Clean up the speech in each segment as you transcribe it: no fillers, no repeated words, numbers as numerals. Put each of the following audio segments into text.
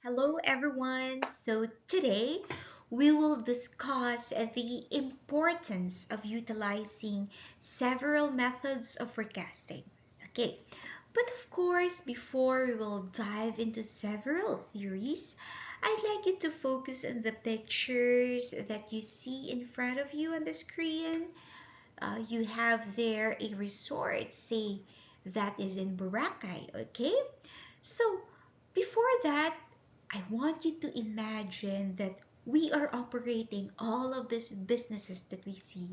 Hello everyone. So today we will discuss the importance of utilizing several methods of forecasting. Okay, but of course, before we will dive into several theories, I'd like you to focus on the pictures that you see in front of you on the screen. You have there a resort, say that is in Boracay, okay? So, before that, I want you to imagine that we are operating all of these businesses that we see.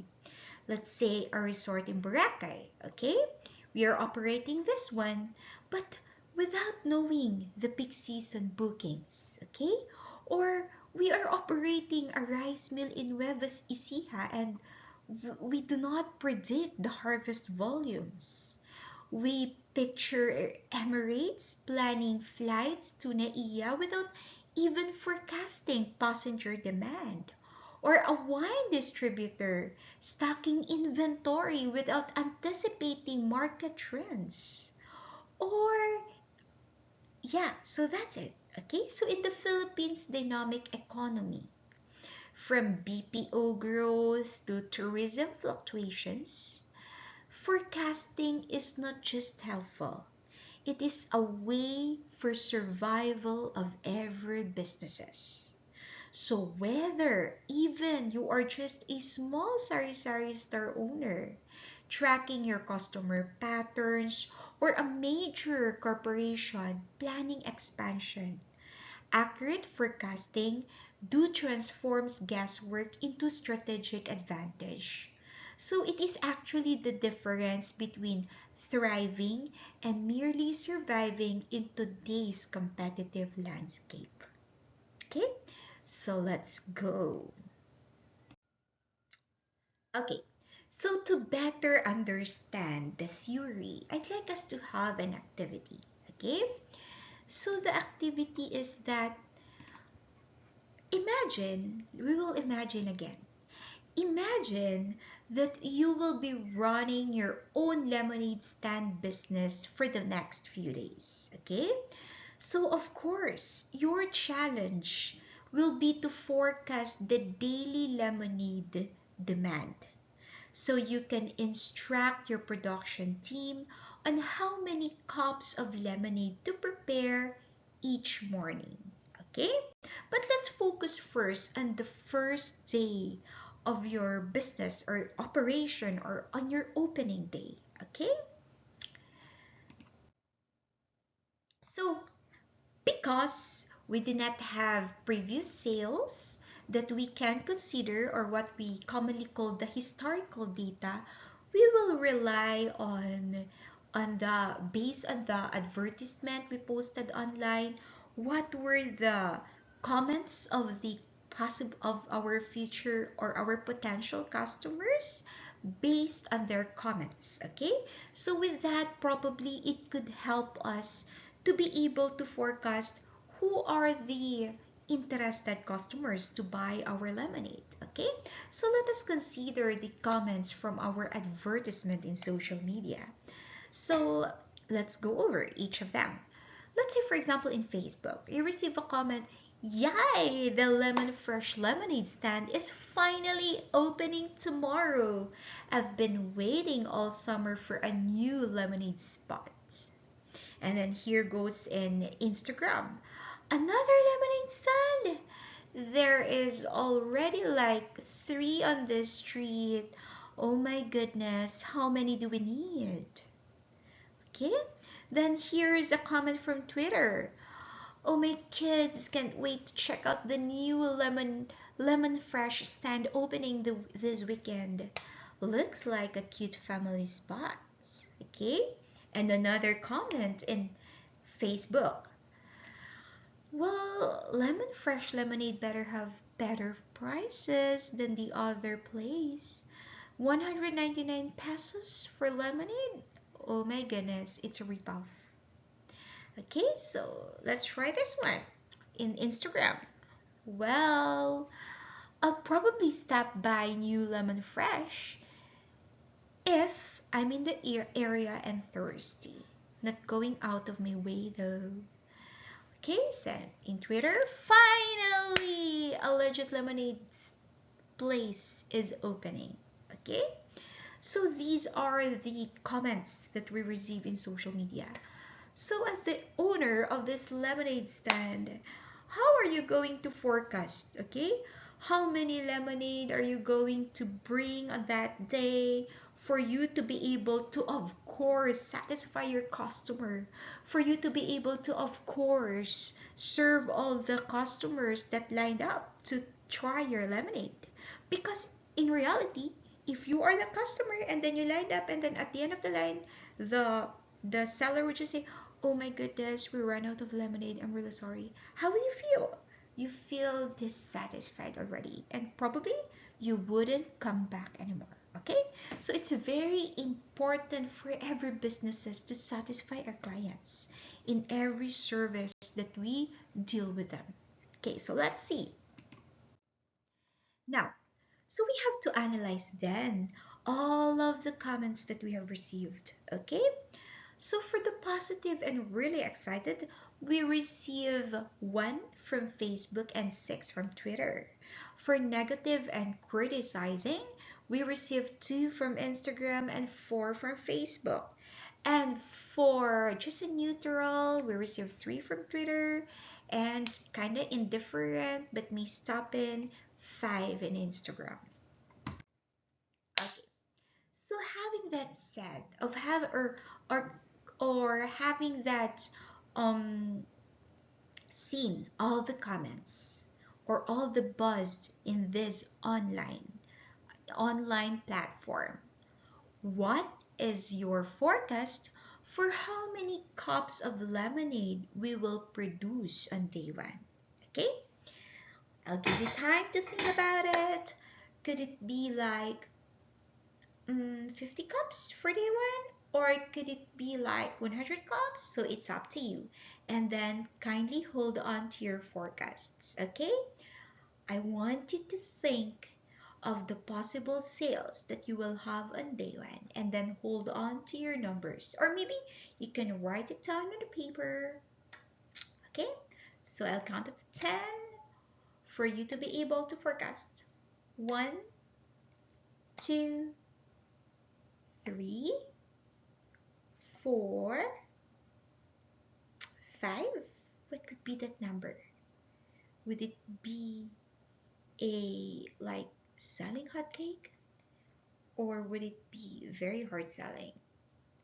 Let's say a resort in Boracay, okay? We are operating this one, but without knowing the peak season bookings, okay? Or we are operating a rice mill in Nuevas Ecija and we do not predict the harvest volumes. We picture Emirates planning flights to Naiya without even forecasting passenger demand. Or a wine distributor stocking inventory without anticipating market trends. Or, yeah, so that's it. Okay, so in the Philippines dynamic economy, from BPO growth to tourism fluctuations, forecasting is not just helpful. It is a way for survival of every businesses. So whether even you are just a small sari-sari store owner, tracking your customer patterns, or a major corporation planning expansion, accurate forecasting do transforms guesswork into strategic advantage. So it is actually the difference between thriving and merely surviving in today's competitive landscape. Okay, so let's go. Okay, so to better understand the theory, I'd like us to have an activity. Okay, so the activity is that we will imagine again. Imagine that you will be running your own lemonade stand business for the next few days, okay? So, of course, your challenge will be to forecast the daily lemonade demand. So, you can instruct your production team on how many cups of lemonade to prepare each morning, okay? But let's focus first on the first day of your business or operation or on your opening day, okay? So, because we do not have previous sales that we can consider or what we commonly call the historical data, we will rely on the based on the advertisement we posted online, what were the comments of the possible of our future or our potential customers based on their comments. Okay, so with that, probably it could help us to be able to forecast who are the interested customers to buy our lemonade. Okay, so let us consider the comments from our advertisement in social media. So let's go over each of them. Let's say, for example, in Facebook, you receive a comment, "Yay! The Lemon Fresh Lemonade stand is finally opening tomorrow. I've been waiting all summer for a new lemonade spot." And then here goes in Instagram. "Another lemonade stand? There is already like three on this street. Oh my goodness, how many do we need?" Okay, then here is a comment from Twitter. "Oh, my kids can't wait to check out the new lemon fresh stand opening this weekend. Looks like a cute family spot." Okay, and another comment in Facebook. "Well, lemon fresh lemonade better have better prices than the other place. 199 pesos for lemonade? Oh my goodness, it's a ripoff." Okay, so let's try this one in Instagram. "Well, I'll probably stop by New Lemon Fresh if I'm in the area and thirsty. Not going out of my way though." Okay, so in Twitter, finally, a legit lemonade place is opening. Okay, so these are the comments that we receive in social media. So as the owner of this lemonade stand, how are you going to forecast, okay? How many lemonade are you going to bring on that day for you to be able to, of course, satisfy your customer, for you to be able to, of course, serve all the customers that lined up to try your lemonade? Because in reality, if you are the customer and then you lined up and then at the end of the line, the seller would just say, "Oh my goodness, we ran out of lemonade. I'm really sorry." How will you feel? You feel dissatisfied already, and probably you wouldn't come back anymore. Okay? So it's very important for every businesses to satisfy our clients in every service that we deal with them. Okay, so let's see. Now, so we have to analyze then all of the comments that we have received. Okay? So for the positive and really excited, we receive 1 from Facebook and 6 from Twitter. For negative and criticizing, we receive 2 from Instagram and 4 from Facebook. And for just a neutral, we receive 3 from Twitter and kind of indifferent but me stopping 5 in Instagram. Okay. So having that said, of have or or having that um seen all the comments or all the buzz in this online platform, what is your forecast for how many cups of lemonade we will produce on day one? Okay, I'll give you time to think about it. Could it be like 50 cups for day one? Or could it be like 100 cups? So it's up to you. And then kindly hold on to your forecasts, okay? I want you to think of the possible sales that you will have on day one and then hold on to your numbers. Or maybe you can write it down on the paper, okay? So I'll count up to 10 for you to be able to forecast. 1, 2, 3, 4, 5. What could be that number? Would it be a like selling hot cake? Or would it be very hard selling?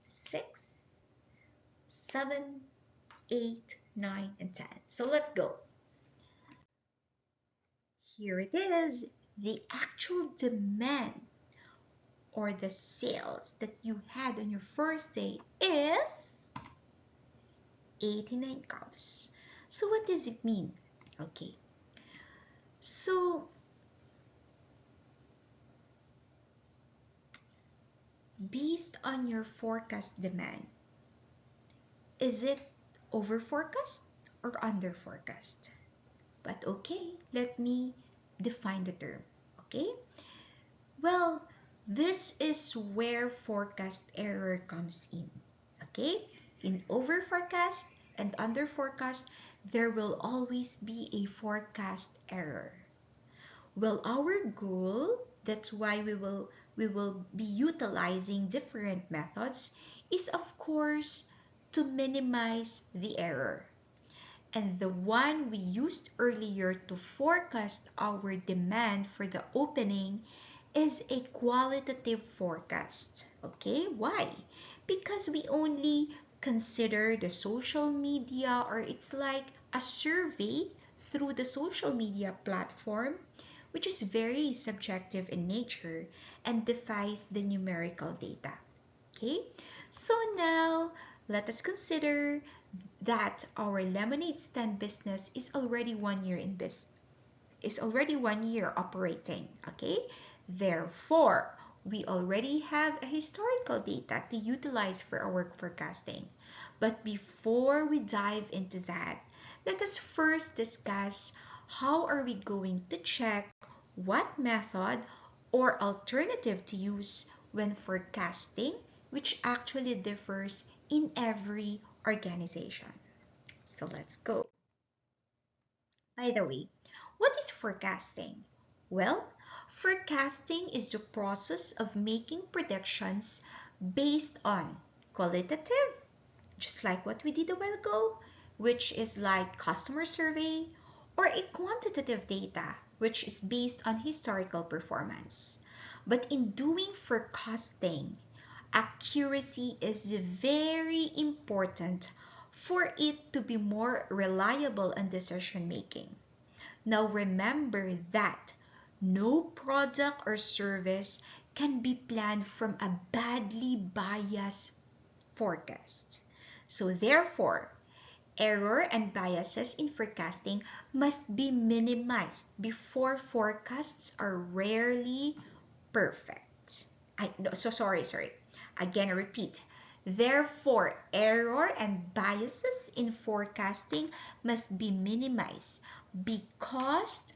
6, 7, 8, 9, and 10. So let's go. Here it is. The actual demand or the sales that you had on your first day is 89 cups. So what does it mean? Okay. So based on your forecast demand, is it over forecast or under forecast? But okay, let me define the term. Okay, well, this is where forecast error comes in. Okay, in over forecast and under forecast, there will always be a forecast error. Well, our goal, that's why we will be utilizing different methods, is of course to minimize the error. And the one we used earlier to forecast our demand for the opening is a qualitative forecast. Okay, why? Because we only consider the social media, or it's like a survey through the social media platform, which is very subjective in nature and defies the numerical data. Okay, so now let us consider that our lemonade stand business is already 1 year in this is already 1 year operating. Okay, therefore we already have a historical data to utilize for our forecasting. But before we dive into that, let us first discuss how are we going to check what method or alternative to use when forecasting, which actually differs in every organization. So let's go. By the way, what is forecasting? Well, forecasting is the process of making predictions based on qualitative, just like what we did a while ago, which is like customer survey, or a quantitative data, which is based on historical performance. But in doing forecasting, accuracy is very important for it to be more reliable in decision making. Now remember that no product or service can be planned from a badly biased forecast. So therefore, error and biases in forecasting must be minimized before forecasts are rarely perfect. Sorry. Again, I repeat. Therefore, error and biases in forecasting must be minimized because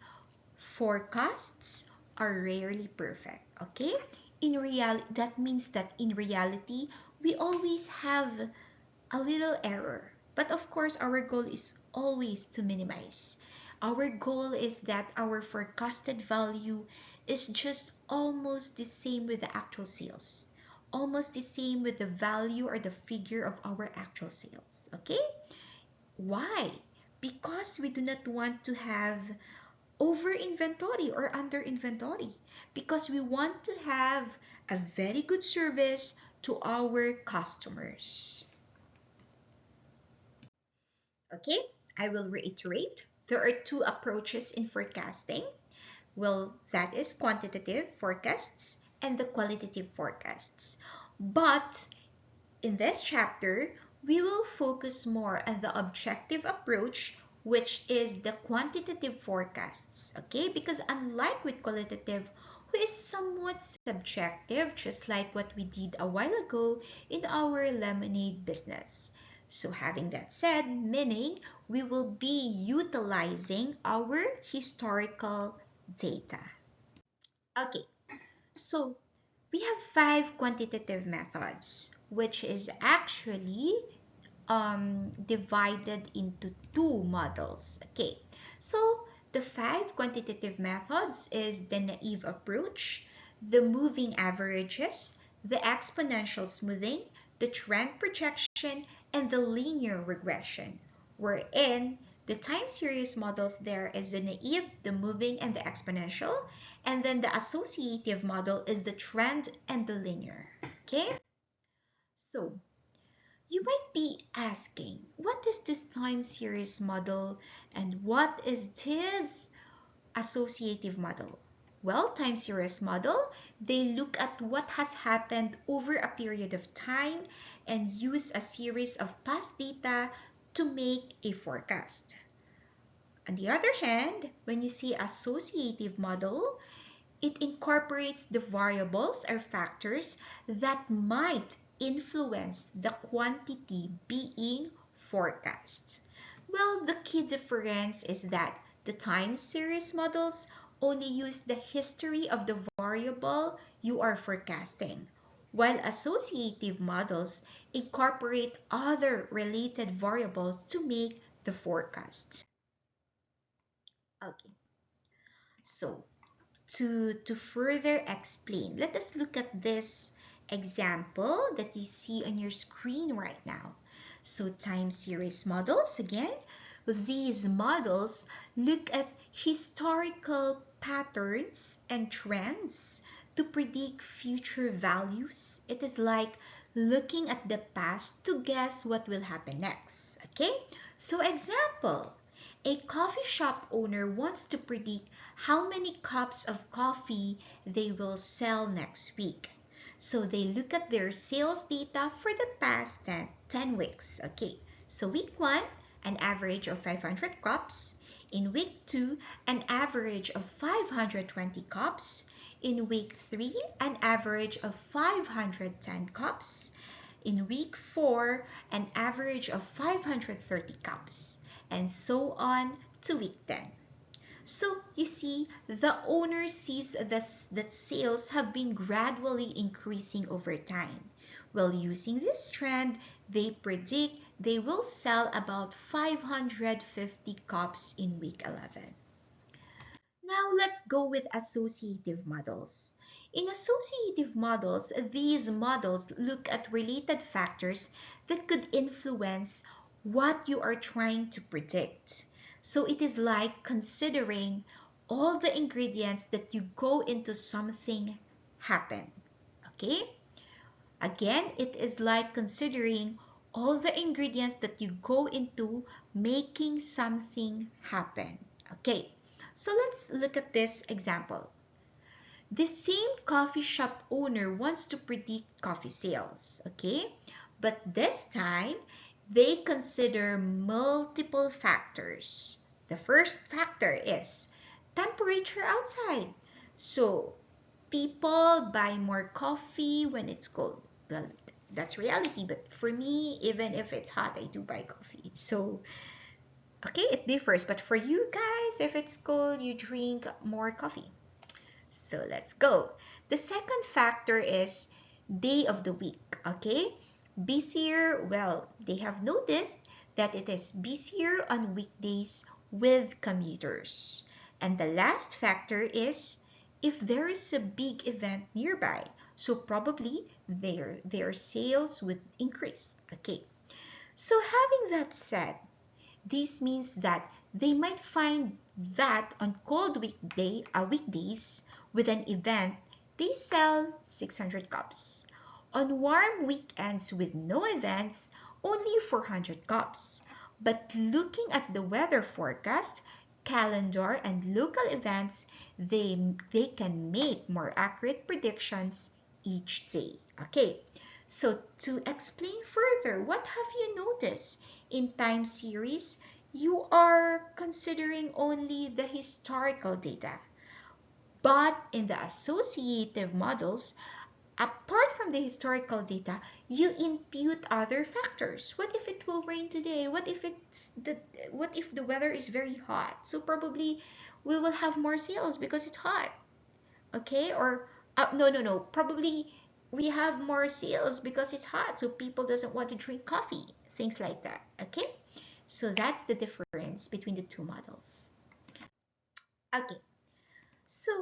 forecasts are rarely perfect. Okay? That means that in reality, we always have a little error. But of course, our goal is always to minimize. Our goal is that our forecasted value is just almost the same with the actual sales. Almost the same with the value or the figure of our actual sales. Okay? Why? Because we do not want to have over inventory or under inventory. Because we want to have a very good service to our customers. Okay, I will reiterate. There are two approaches in forecasting. Well, that is quantitative forecasts and the qualitative forecasts. But in this chapter, we will focus more on the objective approach, which is the quantitative forecasts. Okay, because unlike with qualitative, who is somewhat subjective, just like what we did a while ago in our lemonade business. So having that said, meaning we will be utilizing our historical data. Okay, so we have 5 quantitative methods, which is actually divided into 2 models. Okay, so the 5 quantitative methods is the naive approach, the moving averages, the exponential smoothing, the trend projection, and the linear regression, wherein the time series models there is the naive, the moving, and the exponential, and then the associative model is the trend and the linear. Okay, so you might be asking, what is this time series model and what is this associative model? Well, time series model, they look at what has happened over a period of time and use a series of past data to make a forecast. On the other hand, when you see associative model, it incorporates the variables or factors that might influence the quantity being forecast. Well, the key difference is that the time series models only use the history of the variable you are forecasting, while associative models incorporate other related variables to make the forecast. Okay, so to further explain, let us look at this example that you see on your screen right now. So time series models, again, these models look at historical patterns and trends to predict future values. It is like looking at the past to guess what will happen next. Okay, so example, a coffee shop owner wants to predict how many cups of coffee they will sell next week. So they look at their sales data for the past 10 weeks. Okay, so week 1, an average of 500 cups. In week 2, an average of 520 cups. In week 3, an average of 510 cups. In week 4, an average of 530 cups. And so on to week 10. So you see, the owner sees that sales have been gradually increasing over time. While using this trend, they predict they will sell about 550 cups in week 11. Now let's go with associative models. In associative models, these models look at related factors that could influence what you are trying to predict. So it is like considering all the ingredients that you go into something happen. Okay? Again, it is like considering all the ingredients that you go into making something happen. Okay, so let's look at this example. The same coffee shop owner wants to predict coffee sales, okay? But this time, they consider multiple factors. The first factor is temperature outside. So, people buy more coffee when it's cold. Well, that's reality, but for me, even if it's hot, I do buy coffee. So, okay, it differs. But for you guys, if it's cold, you drink more coffee. So let's go. The second factor is day of the week, okay? Busier, well, they have noticed that it is busier on weekdays with commuters. And the last factor is if there is a big event nearby, so probably their sales would increase, okay? So having that said, this means that they might find that on cold weekdays with an event, they sell 600 cups. On warm weekends with no events, only 400 cups. But looking at the weather forecast, calendar, and local events, they can make more accurate predictions each day. Okay, so to explain further, what have you noticed? In time series, you are considering only the historical data. But in the associative models, apart from the historical data, you impute other factors. What if it will rain today? What if the weather is very hot? So probably we will have more sales because it's hot. Okay? Or no. Probably we have more sales because it's hot, so people doesn't want to drink coffee. Things like that. Okay? So that's the difference between the two models. Okay. So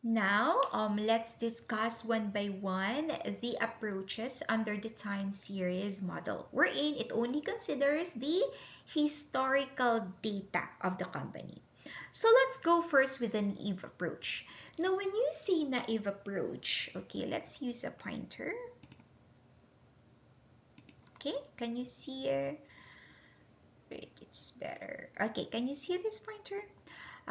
now let's discuss one by one the approaches under the time series model, wherein it only considers the historical data of the company. So let's go first with the naive approach. Now when you say naive approach, okay, let's use a pointer. Okay, can you see it? Wait, it's better. Okay, can you see this pointer?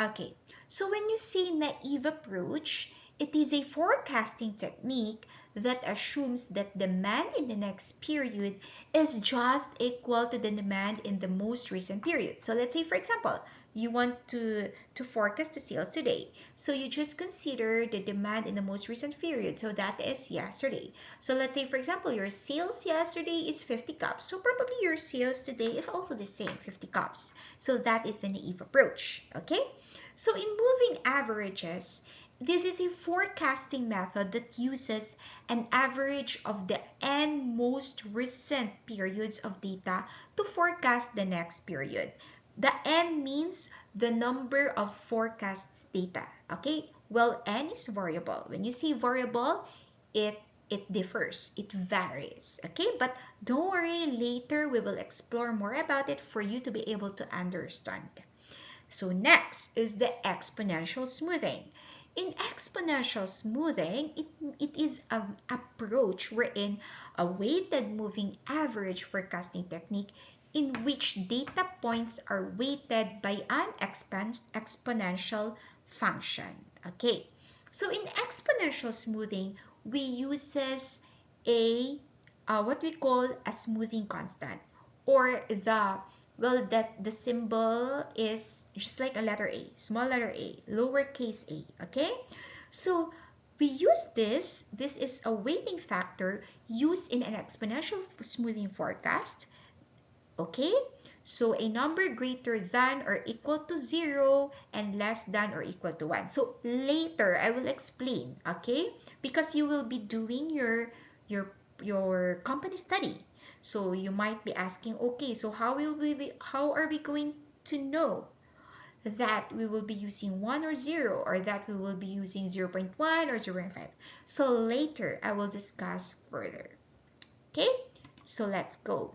Okay, so when you say naive approach, it is a forecasting technique that assumes that demand in the next period is just equal to the demand in the most recent period. So let's say, for example, you want to forecast the sales today. So you just consider the demand in the most recent period. So that is yesterday. So let's say, for example, your sales yesterday is 50 cups. So probably your sales today is also the same, 50 cups. So that is the naive approach, okay? So in moving averages, this is a forecasting method that uses an average of the n most recent periods of data to forecast the next period. The n means the number of forecasts data. Okay? Well, n is variable. When you say variable, it differs. It varies. Okay? But don't worry, later we will explore more about it for you to be able to understand. So next is the exponential smoothing. In exponential smoothing, it is an approach wherein a weighted moving average forecasting technique in which data points are weighted by an exponential function. Okay, so in exponential smoothing, we uses a what we call a smoothing constant, or that the symbol is just like a letter A, small letter A, lowercase a, okay? So we use this is a weighting factor used in an exponential smoothing forecast, okay? So a number greater than or equal to 0 and less than or equal to 1. So later I will explain, okay? Because you will be doing your company study. So you might be asking, okay, so how are we going to know that we will be using 1 or 0, or that we will be using 0.1 or 0.5? So later I will discuss further. Okay, so let's go.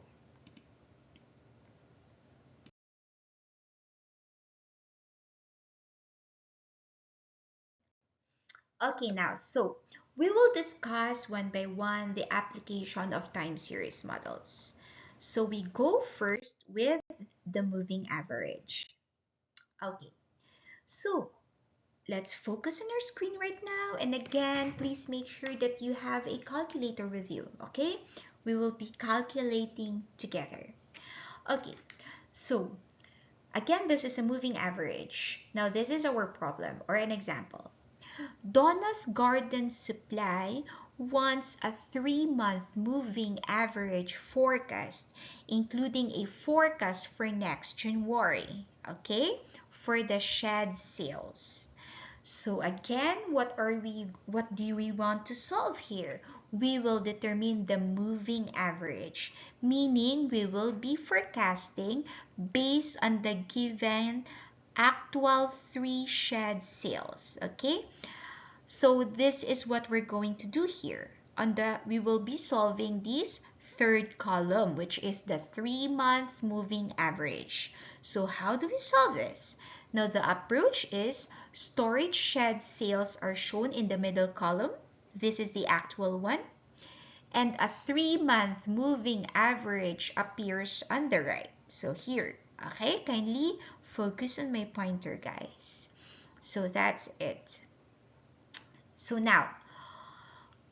Okay, now, so we will discuss one by one the application of time series models. So we go first with the moving average. Okay, so let's focus on our screen right now. And again, please make sure that you have a calculator with you, okay? We will be calculating together. Okay, so again, this is a moving average. Now, this is our problem or an example. Donna's Garden Supply wants a 3-month moving average forecast, including a forecast for next January, okay, for the shed sales. So again, what do we want to solve here? We will determine the moving average, meaning we will be forecasting based on the given actual 3 shed sales, okay? So this is what we're going to do here. We will be solving this third column, which is the 3-month moving average. So how do we solve this? Now the approach is storage shed sales are shown in the middle column. This is the actual one. And a 3-month moving average appears on the right. So here, okay, kindly focus on my pointer, guys. So that's it. So now,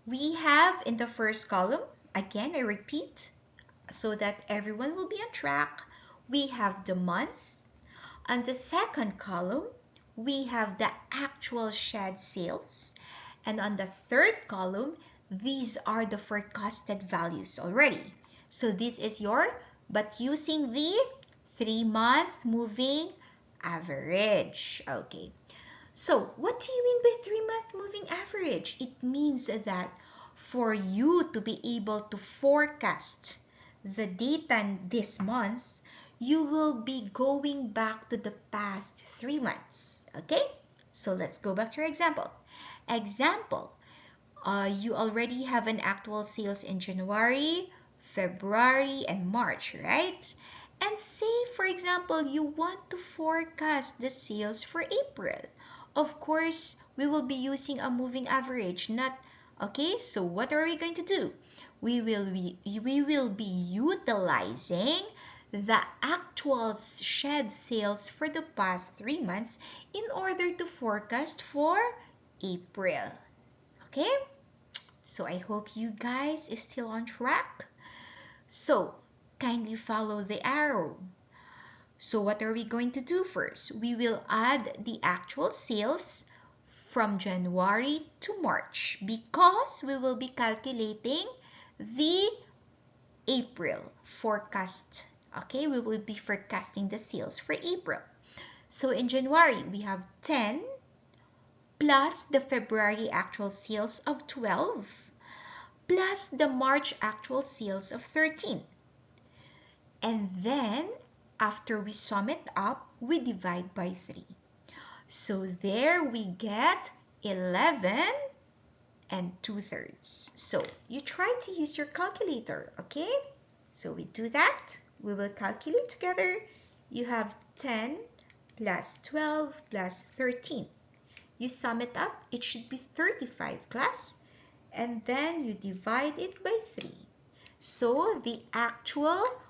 we have in the first column, again, I repeat, so that everyone will be on track, we have the month. On the second column, we have the actual shed sales. And on the third column, these are the forecasted values already. So this is but using the 3-month moving average. Okay. So what do you mean by 3-month moving average? It means that for you to be able to forecast the data this month, you will be going back to the past 3 months. Okay? So let's go back to our example. Example, you already have an actual sales in January, February, and March, right? And say, for example, you want to forecast the sales for April. Of course, we will be using a moving average, not, okay? So what are we going to do? We will be utilizing the actual shed sales for the past 3 months in order to forecast for April. Okay? So I hope you guys is still on track. So kindly follow the arrow. So what are we going to do first? We will add the actual sales from January to March because we will be calculating the April forecast. Okay, we will be forecasting the sales for April. So in January, we have 10 plus the February actual sales of 12 plus the March actual sales of 13. And then after we sum it up, we divide by 3. So there we get 11 and 2/3. So you try to use your calculator, okay? So we do that. We will calculate together. You have 10 plus 12 plus 13. You sum it up, it should be 35, class. And then you divide it by 3. So the actual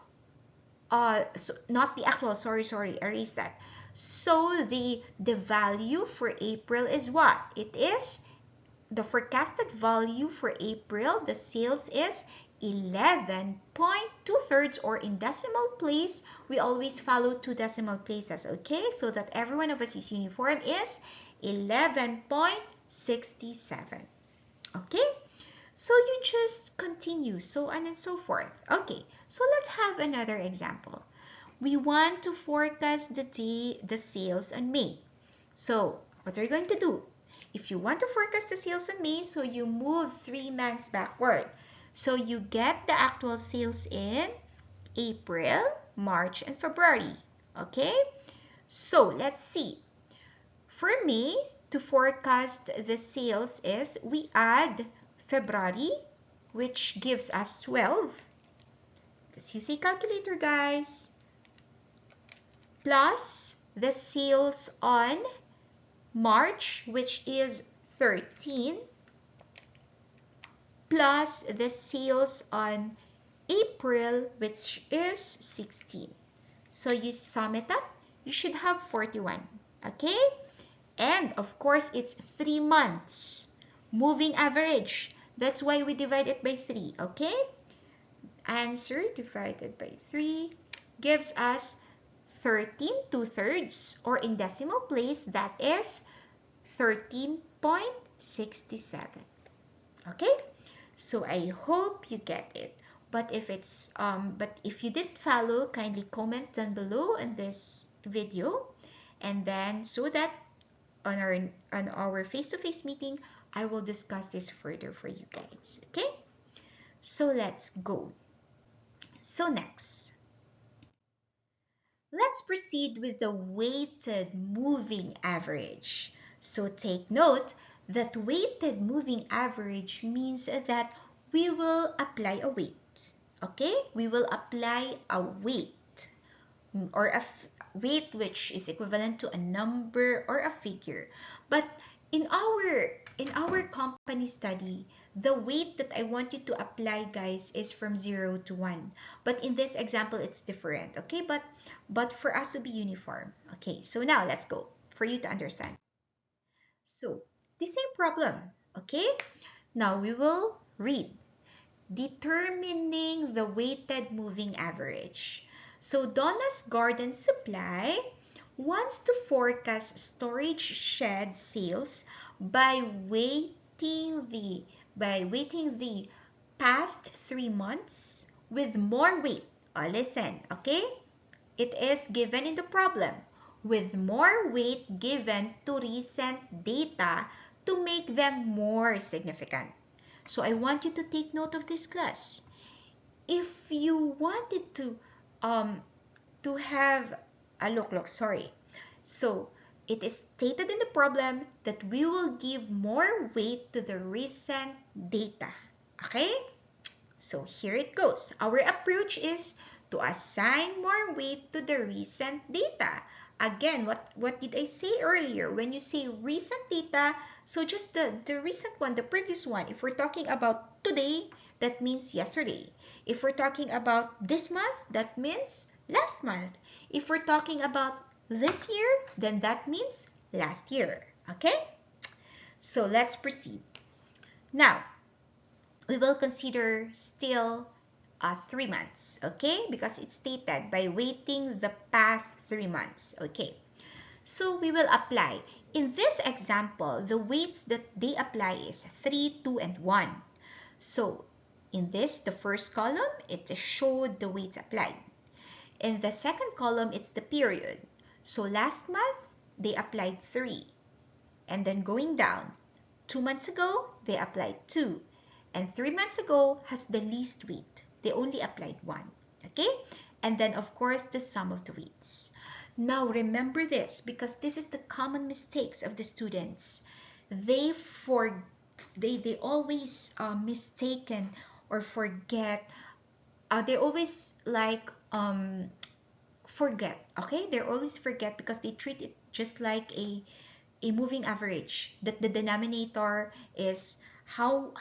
not the actual, sorry, erase that. So the value for April is what? It is the forecasted value for April, the sales is 11.2/3, or in decimal place, we always follow 2 decimal places, okay? So that every one of us is uniform is 11.67. Okay? So you just continue, so on and so forth. Okay, so let's have another example. We want to forecast the sales on May. So what are you going to do? If you want to forecast the sales on May, so you move 3 months backward. So you get the actual sales in April, March, and February. Okay? So let's see. For me, to forecast the sales is we add February, which gives us 12. Let's use a calculator, guys. Plus the sales on March, which is 13, plus the sales on April, which is 16. So you sum it up, you should have 41. Okay? And of course, it's 3 months. Moving average. That's why we divide it by 3. Okay? Answer divided by 3 gives us 13 2/3, or in decimal place, that is 13.67. Okay? So I hope you get it. But if you did follow, kindly comment down below in this video, and then so that on our face-to-face meeting, I will discuss this further for you guys. Okay? So let's go. So next, let's proceed with the weighted moving average. So take note that weighted moving average means that we will apply a weight. Okay? We will apply a weight, or a weight which is equivalent to a number or a figure. But in our company study, the weight that I want you to apply, guys, is from 0 to 1. But in this example, it's different. Okay? But for us to be uniform. Okay, so now let's go for you to understand. So the same problem. Okay? Now we will read. Determining the weighted moving average. So Donna's Garden Supply wants to forecast storage shed sales by weighting the past 3 months with more weight. Oh, listen, okay? It is given in the problem with more weight given to recent data to make them more significant. So I want you to take note of this, class. If you wanted to have a look, sorry. So it is stated in the problem that we will give more weight to the recent data. Okay? So here it goes. Our approach is to assign more weight to the recent data. Again, what did I say earlier? When you say recent data, so just the recent one, the previous one. If we're talking about today, that means yesterday. If we're talking about this month, that means last month. If we're talking about this year, then that means last year. Okay? So let's proceed. Now, we will consider still 3 months, okay? Because it's stated by weighting the past 3 months, okay? So we will apply. In this example, the weights that they apply is 3, 2, and 1. So in this, the first column, it showed the weights applied. In the second column, it's the period. So last month, they applied 3. And then going down, 2 months ago, they applied 2. And 3 months ago has the least weight. They only applied 1. Okay? And then, of course, the sum of the weights. Now, remember this, because this is the common mistakes of the students. They always mistaken or forget. They always forget. Okay? They always forget because they treat it just like a moving average. That the denominator is how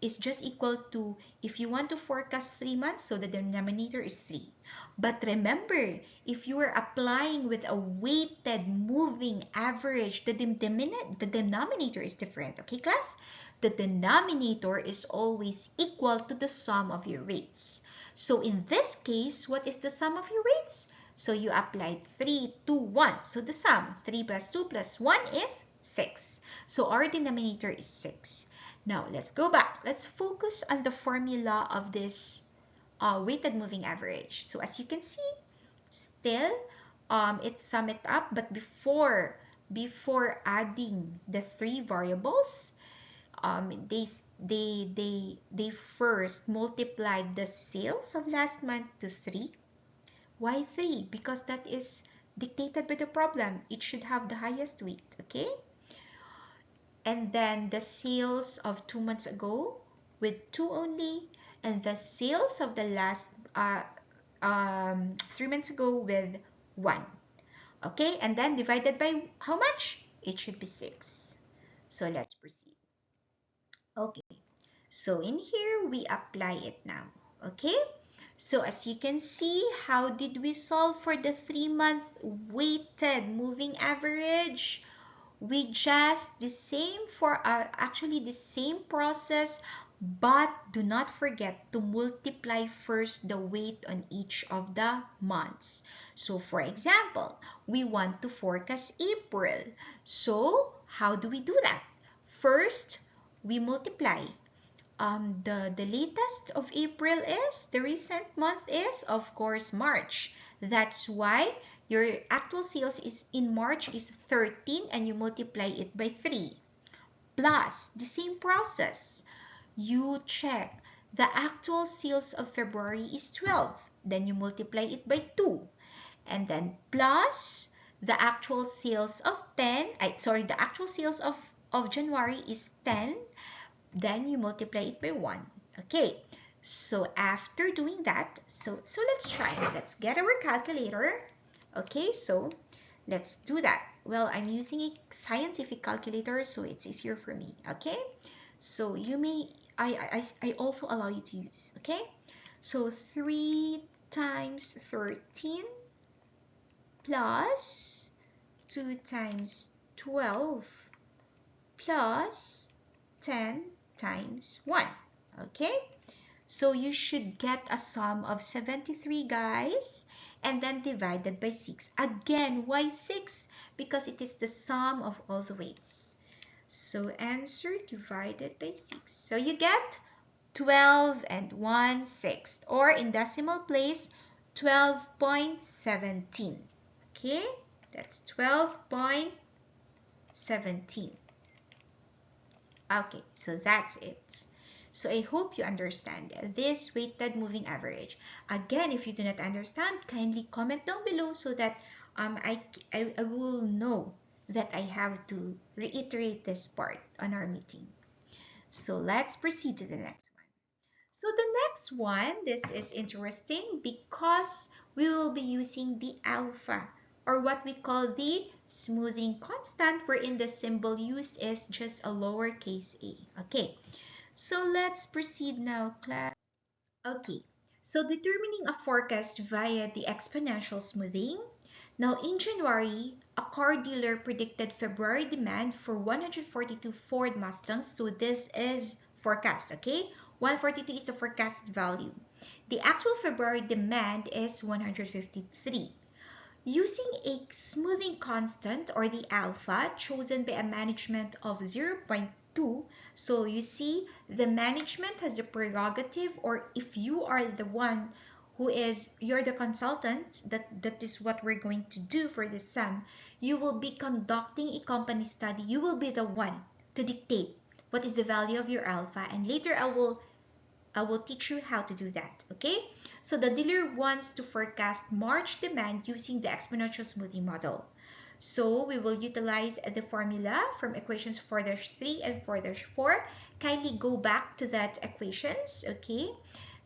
is just equal to, if you want to forecast 3 months, so the denominator is 3. But remember, if you are applying with a weighted moving average, the denominator is different. Okay, class? The denominator is always equal to the sum of your weights. So in this case, what is the sum of your weights? So you applied 3, 2, 1. So the sum, 3 plus 2 plus 1 is 6. So our denominator is 6. Now, let's go back. Let's focus on the formula of this weighted moving average. So as you can see, still, it's sum it up. But before adding the 3 variables, they first multiplied the sales of last month to 3. Why 3? Because that is dictated by the problem. It should have the highest weight, okay? And then the sales of 2 months ago with 2 only, and the sales of the last 3 months ago with 1. Okay, and then divided by how much? It should be 6. So let's proceed. Okay, so in here we apply it now. Okay, so as you can see, how did we solve for the 3-month weighted moving average? We just the same for actually the same process, but do not forget to multiply first the weight on each of the months. So for example, we want to forecast April. So how do we do that? First, we multiply. The latest of April is, the recent month is, of course, March. That's why your actual sales is in March is 13 and you multiply it by 3. Plus, the same process. You check the actual sales of February is 12. Then you multiply it by 2. And then plus the actual sales of the actual sales of January is 10. Then you multiply it by 1. Okay, so after doing that, so let's try it. Let's get our calculator. Okay, so let's do that. Well, I'm using a scientific calculator, so it's easier for me. Okay, so you may, I also allow you to use. Okay, so 3 times 13 plus 2 times 12 plus 10 times 1. Okay, so you should get a sum of 73, guys, and then divided by 6. Again, why 6? Because it is the sum of all the weights. So answer divided by 6. So you get 12 and 1/6, or in decimal place, 12.17. Okay, that's 12.17. Okay, so that's it. So I hope you understand this weighted moving average. Again, if you do not understand, kindly comment down below so that I will know that I have to reiterate this part on our meeting. So let's proceed to the next one. So the next one, this is interesting because we will be using the alpha, or what we call the smoothing constant, wherein the symbol used is just a lowercase a. Okay, so let's proceed now, class. Okay, so determining a forecast via the exponential smoothing. Now in January, a car dealer predicted February demand for 142 Ford Mustangs. So this is forecast, okay? 142 is the forecasted value. The actual February demand is 153. Using a smoothing constant, or the alpha, chosen by a management of 0.2, so you see the management has a prerogative, or if you are the one you're the consultant, that is what we're going to do for this sum. You will be conducting a company study. You will be the one to dictate what is the value of your alpha, and later I will teach you how to do that. Okay, so the dealer wants to forecast March demand using the exponential smoothing model. So we will utilize the formula from equations 4-3 and 4-4. Kindly go back to that equations. Okay,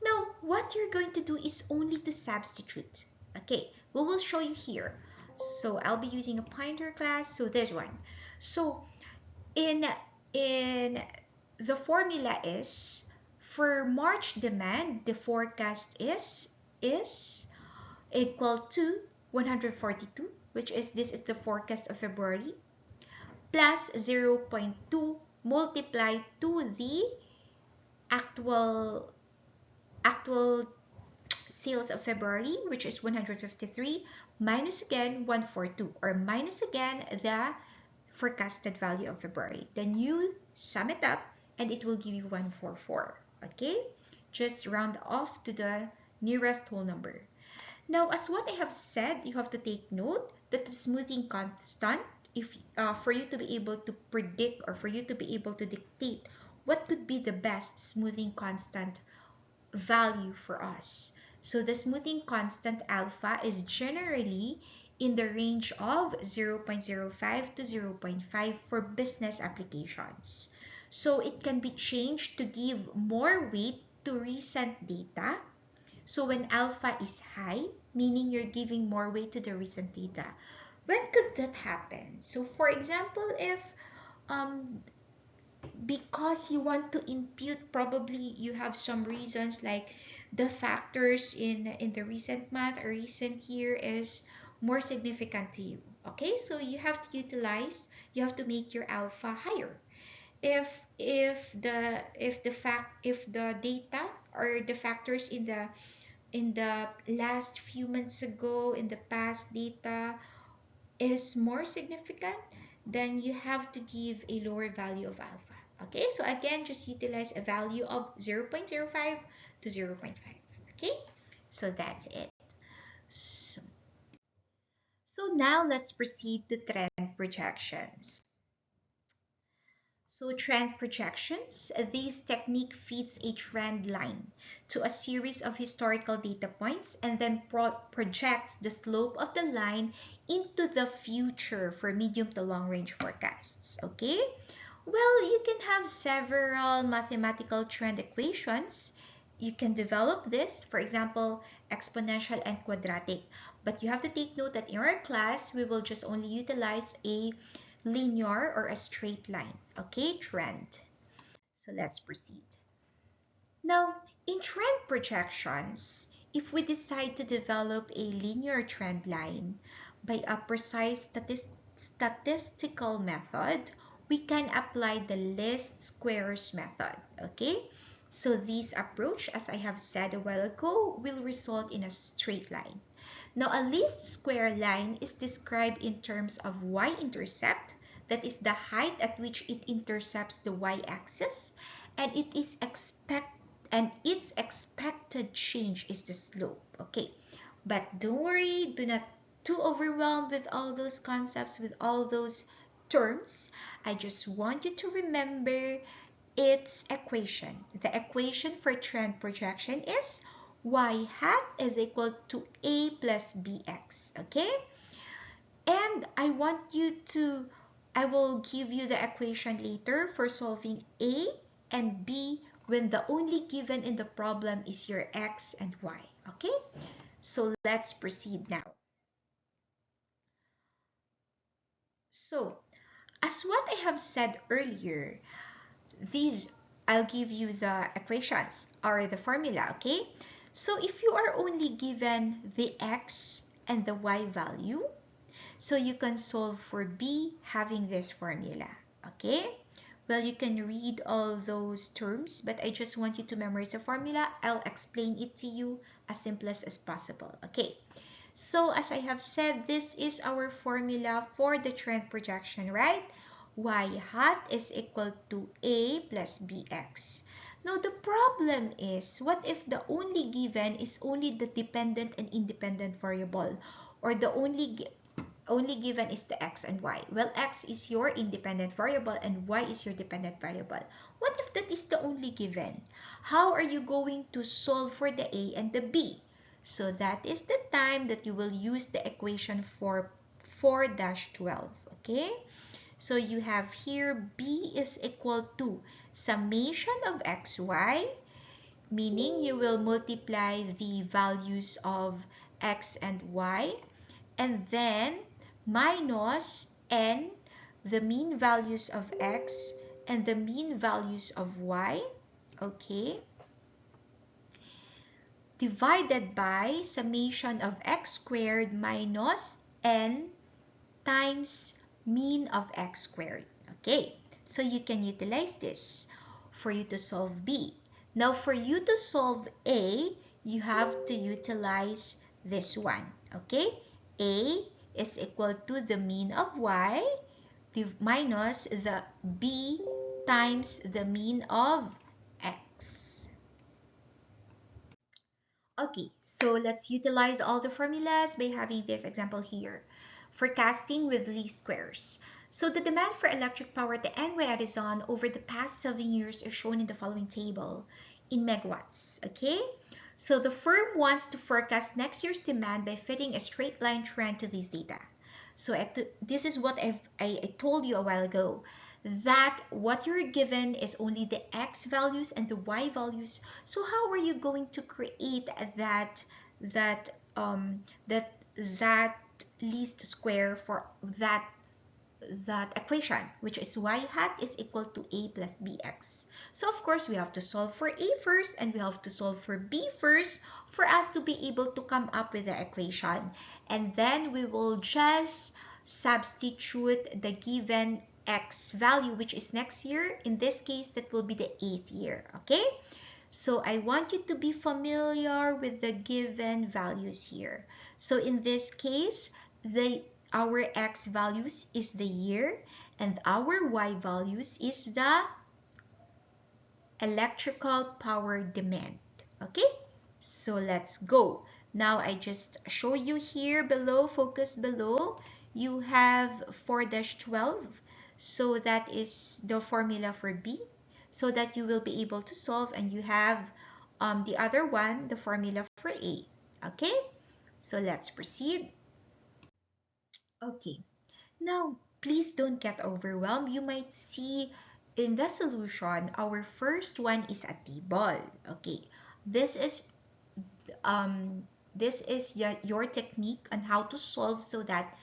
now what you're going to do is only to substitute. Okay, we will show you here. So I'll be using a pointer, class. So there's one. So in the formula is, for March demand, the forecast is equal to 142, which is, this is the forecast of February, plus 0.2 multiplied to the actual sales of February, which is 153, minus again 142, or minus again the forecasted value of February. Then you sum it up and it will give you 144. Okay, just round off to the nearest whole number. Now, as what I have said, you have to take note that the smoothing constant, if for you to be able to predict, or for you to be able to dictate what could be the best smoothing constant value for us. So the smoothing constant alpha is generally in the range of 0.05 to 0.5 for business applications. So it can be changed to give more weight to recent data. So when alpha is high, meaning you're giving more weight to the recent data. When could that happen? So for example, if um, because you want to impute, probably you have some reasons like the factors in the recent month or recent year is more significant to you. Okay, so you have to utilize, you have to make your alpha higher. If the data or the factors in the last few months ago, in the past data is more significant, then you have to give a lower value of alpha. Okay, so again, just utilize a value of 0.05 to 0.5. Okay, so that's it. So, so now let's proceed to trend projections. So trend projections, this technique feeds a trend line to a series of historical data points and then projects the slope of the line into the future for medium to long range forecasts. Okay? Well, you can have several mathematical trend equations. You can develop this, for example, exponential and quadratic. But you have to take note that in our class, we will just only utilize a linear or a straight line. Okay, trend. So let's proceed. Now, in trend projections, if we decide to develop a linear trend line by a precise statistical method, we can apply the least squares method. Okay, so this approach, as I have said a while ago, will result in a straight line. Now, a least square line is described in terms of y-intercept, that is the height at which it intercepts the y-axis, and its expected change is the slope. Okay, but don't worry, do not too overwhelmed with all those concepts, with all those terms. I just want you to remember its equation. The equation for trend projection is y hat is equal to a plus bx. Okay, and I will give you the equation later for solving a and b when the only given in the problem is your x and y. Okay, so let's proceed now. So as what I have said earlier, these I'll give you the equations or the formula. Okay, so if you are only given the x and the y value, so you can solve for b having this formula. Okay, well, you can read all those terms, but I just want you to memorize the formula. I'll explain it to you as simple as possible. Okay, so as I have said, this is our formula for the trend projection, right? Y hat is equal to a plus bx. Now the problem is, what if the only given is only the dependent and independent variable, or the only given is the x and y? Well, x is your independent variable and y is your dependent variable. What if that is the only given? How are you going to solve for the a and the b? So that is the time that you will use the equation for 4-12. Okay, so you have here b is equal to summation of xy, meaning you will multiply the values of x and y, and then minus n, the mean values of x and the mean values of y. Okay, divided by summation of x squared minus n times mean of x squared. Okay, so you can utilize this for you to solve b. Now for you to solve a, you have to utilize this one. Okay, a is equal to the mean of y minus the b times the mean of x. Okay, so let's utilize all the formulas by having this example here. forecasting with least squares. So the demand for electric power at the NY Edison over the past 7 years is shown in the following table in megawatts, okay? So the firm wants to forecast next year's demand by fitting a straight line trend to these data. So this is what I told you a while ago, that what you're given is only the X values and the Y values. So how are you going to create that that least square for that equation, which is y hat is equal to a plus bx. So of course we have to solve for a first and we have to solve for b first for us to be able to come up with the equation. And then we will just substitute the given x value, which is next year. In this case, that will be the 8th year, okay? So I want you to be familiar with the given values here. So in this case, our x values is the year and our y values is the electrical power demand. Okay, so let's go. Now I just show you here below, focus below, you have 4-12. So that is the formula for B, so that you will be able to solve, and you have the other one, the formula for A. Okay, so let's proceed. Okay, now please don't get overwhelmed. You might see in the solution, our first one is a table. Okay, this is your technique on how to solve so that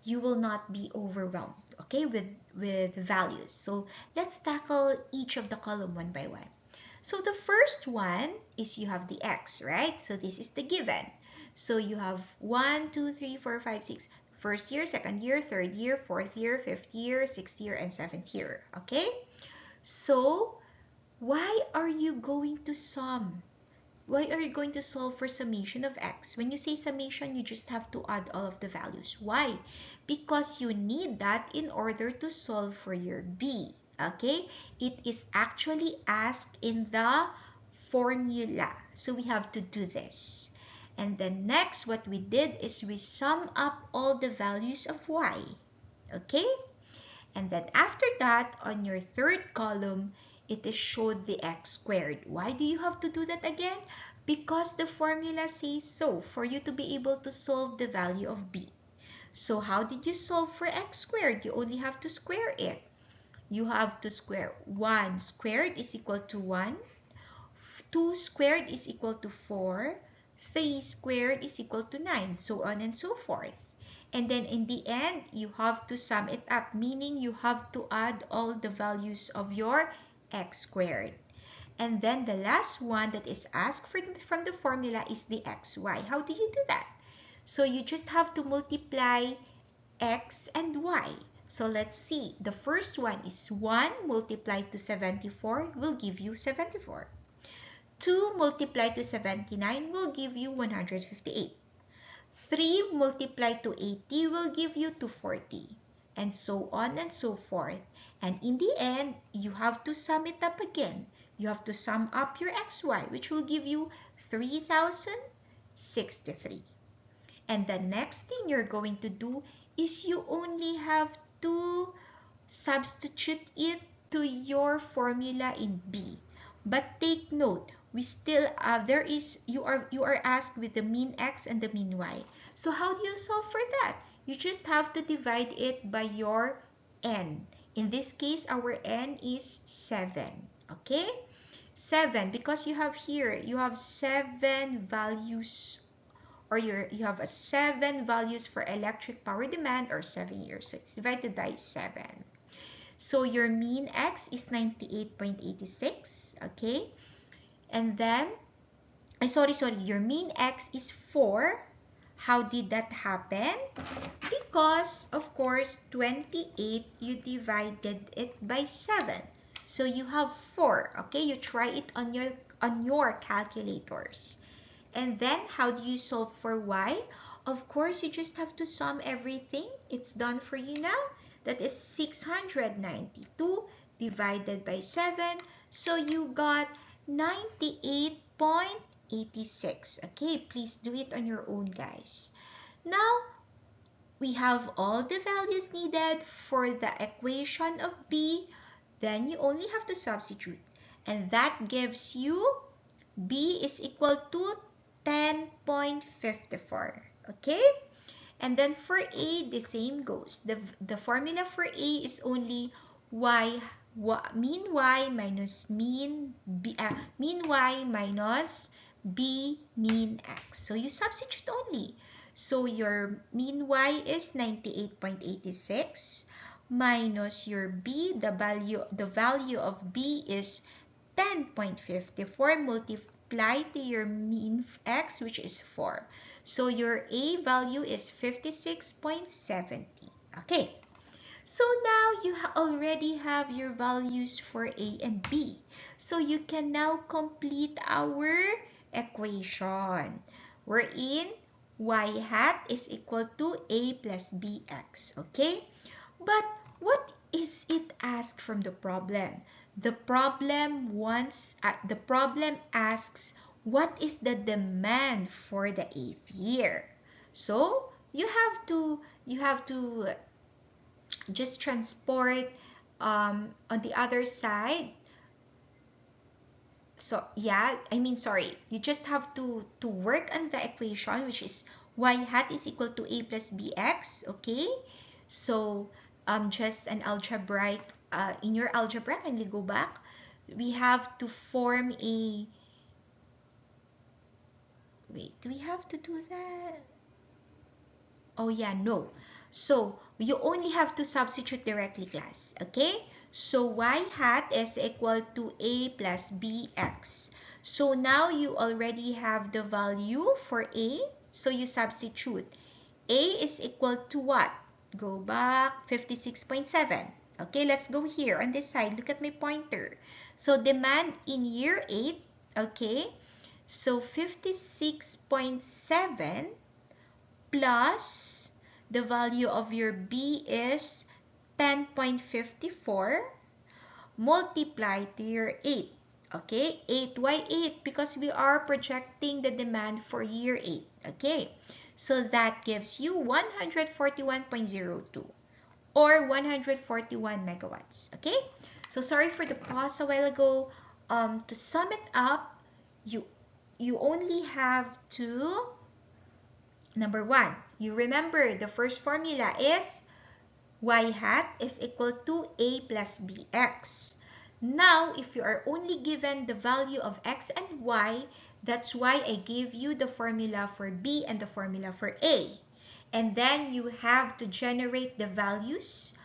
you will not be overwhelmed, okay, with values. So let's tackle each of the column one by one. So the first one is you have the x, right? So this is the given. So you have 1, 2, 3, 4, 5, 6. First year, second year, third year, fourth year, fifth year, sixth year, and seventh year, okay? So why are you going to sum? Why are you going to solve for summation of x? When you say summation, you just have to add all of the values. Why? Because you need that in order to solve for your b, okay? It is actually asked in the formula. So we have to do this. And then next, what we did is we sum up all the values of y, okay? And then after that, on your third column, it is showed the x squared. Why do you have to do that again? Because the formula says so, for you to be able to solve the value of b. So how did you solve for x squared? You only have to square it. You have to square 1 squared is equal to 1, 2 squared is equal to 4, 3 squared is equal to 9, so on and so forth. And then in the end, you have to sum it up, meaning you have to add all the values of your x squared. And then the last one that is asked from the formula is the xy. How do you do that? So you just have to multiply x and y. So let's see. The first one is 1 multiplied to 74 will give you 74. 2 multiplied to 79 will give you 158. 3 multiplied to 80 will give you 240. And so on and so forth. And in the end, you have to sum it up again. You have to sum up your xy, which will give you 3,063. And the next thing you're going to do is you only have to substitute it to your formula in B. But take note, we still you are asked with the mean x and the mean y. So how do you solve for that? You just have to divide it by your n. In this case, our n is 7. Okay? 7, because you have 7 values, or you have 7 values for electric power demand, or 7 years. So it's divided by 7. So your mean x is 98.86. Okay? And then, your mean x is 4. How did that happen? Because, of course, 28, you divided it by 7. So you have 4. Okay, you try it on your calculators. And then, how do you solve for y? Of course, you just have to sum everything. It's done for you now. That is 692 divided by 7. So you got 98.86. Okay, please do it on your own, guys. Now, we have all the values needed for the equation of b, then you only have to substitute. And that gives you b is equal to 10.54. Okay? And then for a, the same goes. The formula for a is only mean y minus mean y minus b mean x. So you substitute only. So your mean y is 98.86 minus your b, the value of b is 10.54 multiplied to your mean x, which is 4. So your a value is 56.70. Okay. So now you already have your values for a and b. So you can now complete our equation. Wherein y hat is equal to a plus bx. Okay? But what is it asked from the problem? The problem asks what is the demand for the 8th year. So you have to just transport on the other side. So yeah, sorry, you just have to work on the equation, which is y hat is equal to a plus bx. Okay, so just an algebraic, in your algebra, kindly go back. We have to form a, wait, do we have to do that? Oh yeah, no. So you only have to substitute directly, class. Okay? So y hat is equal to a plus bx. So now you already have the value for a. So you substitute. A is equal to what? Go back, 56.7. Okay, let's go here on this side. Look at my pointer. So demand in year 8, okay? So 56.7 plus the value of your b is 10.54 multiplied to your 8. Okay, 8. Why 8? Because we are projecting the demand for year 8. Okay, so that gives you 141.02 or 141 megawatts. Okay, so sorry for the pause a while ago. To sum it up, you only have to, number 1, you remember the first formula is y hat is equal to a plus bx. Now, if you are only given the value of x and y, that's why I gave you the formula for b and the formula for a. And then you have to generate the values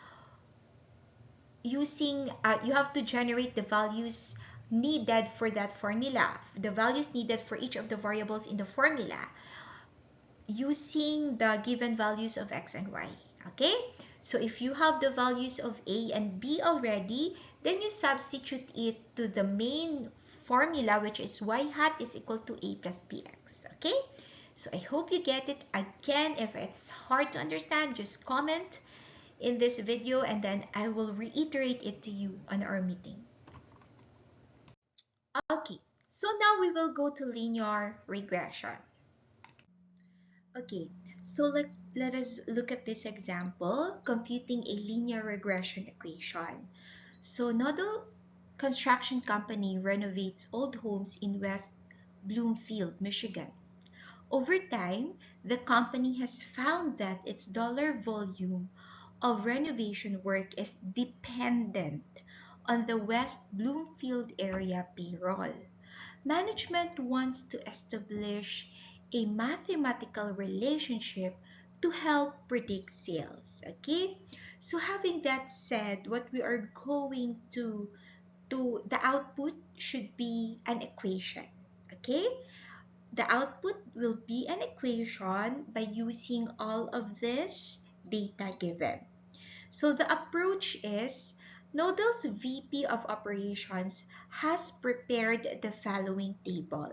using, you have to generate the values needed for that formula, the values needed for each of the variables in the formula, using the given values of x and y. Okay? So if you have the values of a and b already, then you substitute it to the main formula, which is y hat is equal to a plus bx. Okay? So I hope you get it. Again, if it's hard to understand, just comment in this video and then I will reiterate it to you on our meeting. Okay, so now we will go to linear regression. Okay, so let us look at this example, computing a linear regression equation. So Nodal Construction Company renovates old homes in West Bloomfield, Michigan. Over time, the company has found that its dollar volume of renovation work is dependent on the West Bloomfield area payroll. Management wants to establish a mathematical relationship to help predict sales. Okay, so having that said, what we are going to the output should be an equation. Okay, the output will be an equation by using all of this data given. So the approach is, Nodal's VP of Operations has prepared the following table,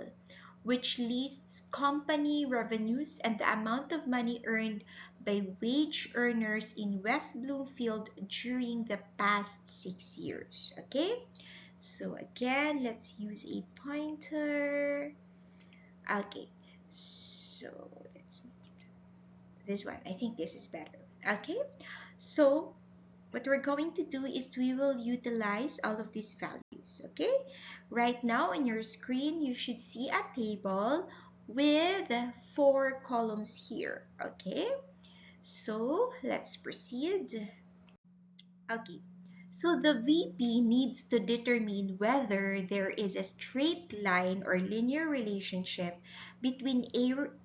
which lists company revenues and the amount of money earned by wage earners in West Bloomfield during the past 6 years. Okay, so again, let's use a pointer. Okay, so let's make it this one. I think this is better. Okay, so what we're going to do is we will utilize all of these values. Okay, right now on your screen you should see a table with 4 columns here. Okay, so let's proceed. Okay, so the VP needs to determine whether there is a straight line or linear relationship between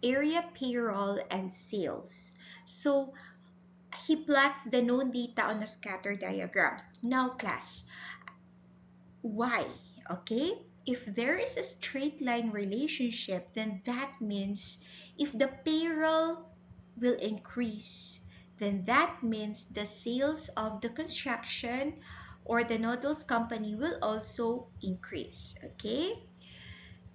area payroll and sales. So he plots the known data on a scatter diagram. Now class, why? Okay, if there is a straight line relationship, then that means if the payroll will increase, then that means the sales of the construction or the noodles company will also increase. Okay,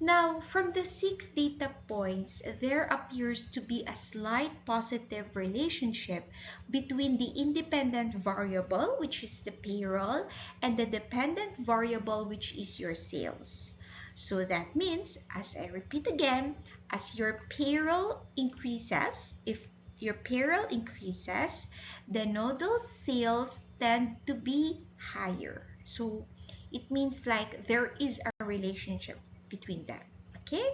now from the 6 data points, there appears to be a slight positive relationship between the independent variable, which is the payroll, and the dependent variable, which is your sales. So that means, as I repeat again, as your payroll increases, if your payroll increases, the nodal sales tend to be higher. So it means like there is a relationship between them. Okay,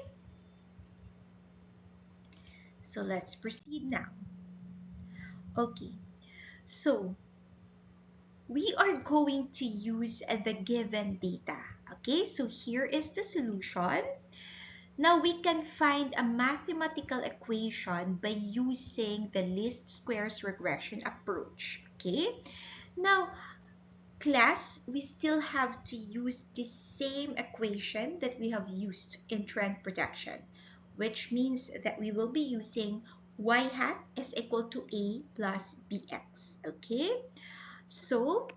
so let's proceed now. Okay, so we are going to use the given data. Okay, so here is the solution. Now we can find a mathematical equation by using the least squares regression approach. Okay, now class, we still have to use the same equation that we have used in trend projection, which means that we will be using y hat is equal to a plus bx. Okay, so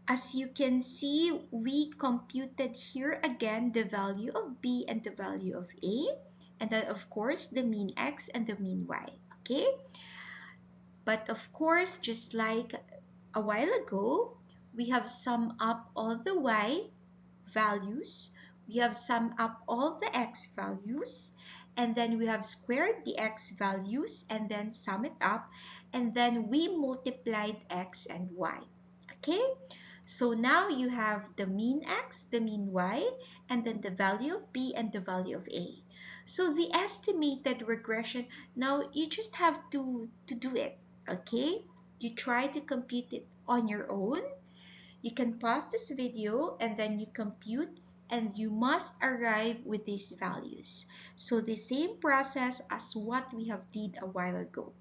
as you can see, we computed here again the value of b and the value of a, and then of course the mean x and the mean y. Okay, but of course, just like a while ago, we have summed up all the y values, we have summed up all the x values, and then we have squared the x values and then sum it up, and then we multiplied x and y. Okay, so now you have the mean x, the mean y, and then the value of b and the value of a. So the estimated regression, now you just have to do it. Okay, you try to compute it on your own. You can pause this video and then you compute, and you must arrive with these values. So the same process as what we have did a while ago.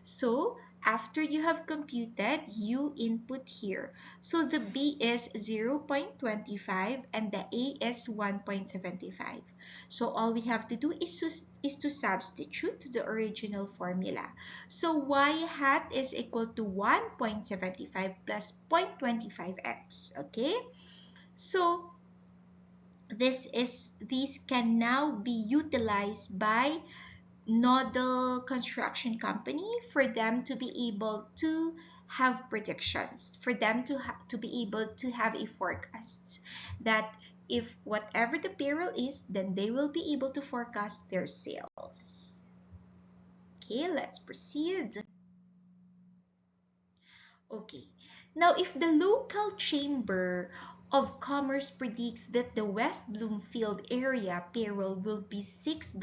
So after you have computed, you input here. So the B is 0.25 and the A is 1.75. So all we have to do is to substitute the original formula. So y hat is equal to 1.75 plus 0.25x. Okay, so these can now be utilized by nodal construction company for them to be able to have predictions, for them to be able to have a forecast that if whatever the payroll is, then they will be able to forecast their sales. Okay, let's proceed. Okay, now if the local chamber of commerce predicts that the West Bloomfield area payroll will be $6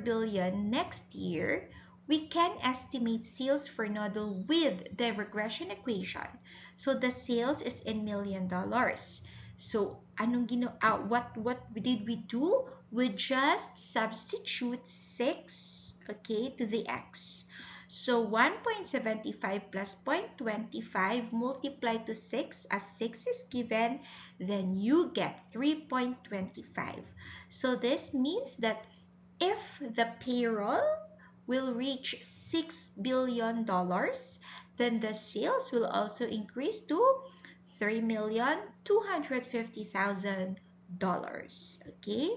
billion next year, we can estimate sales for Nodal with the regression equation. So the sales is in $1 million. So what did we do? We just substitute 6, okay, to the x. So 1.75 plus 0.25 multiplied to 6, as 6 is given, then you get 3.25. So this means that if the payroll will reach $6 billion, then the sales will also increase to $3,250,000. Okay?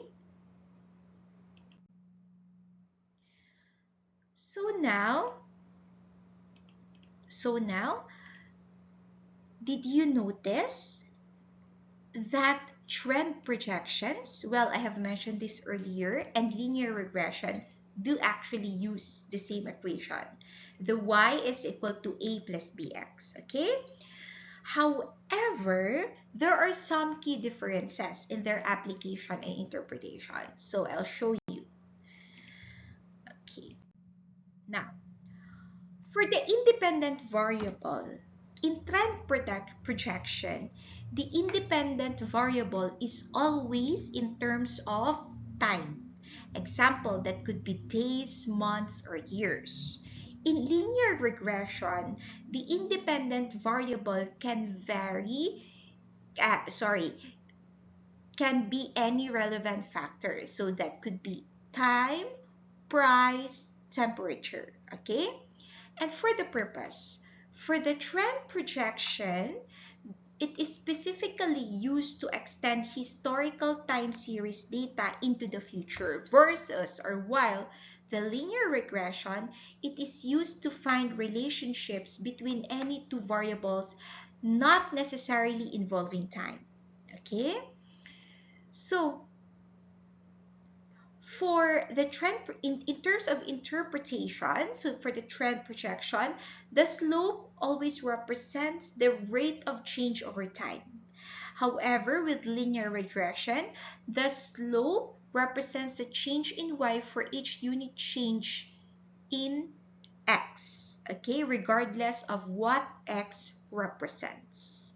So now, did you notice that trend projections, well, I have mentioned this earlier, and linear regression do actually use the same equation. The y is equal to a plus bx, okay? However, there are some key differences in their application and interpretation. So I'll show you. Okay. Now, for the independent variable, in trend projection, the independent variable is always in terms of time. Example, that could be days, months, or years. In linear regression, the independent variable can can be any relevant factor. So that could be time, price, temperature, okay? And for the purpose, for the trend projection, it is specifically used to extend historical time series data into the future versus or while the linear regression, it is used to find relationships between any two variables not necessarily involving time. Okay? So, for the trend, in terms of interpretation, so for the trend projection, the slope always represents the rate of change over time. However, with linear regression, the slope represents the change in y for each unit change in x, okay, regardless of what x represents.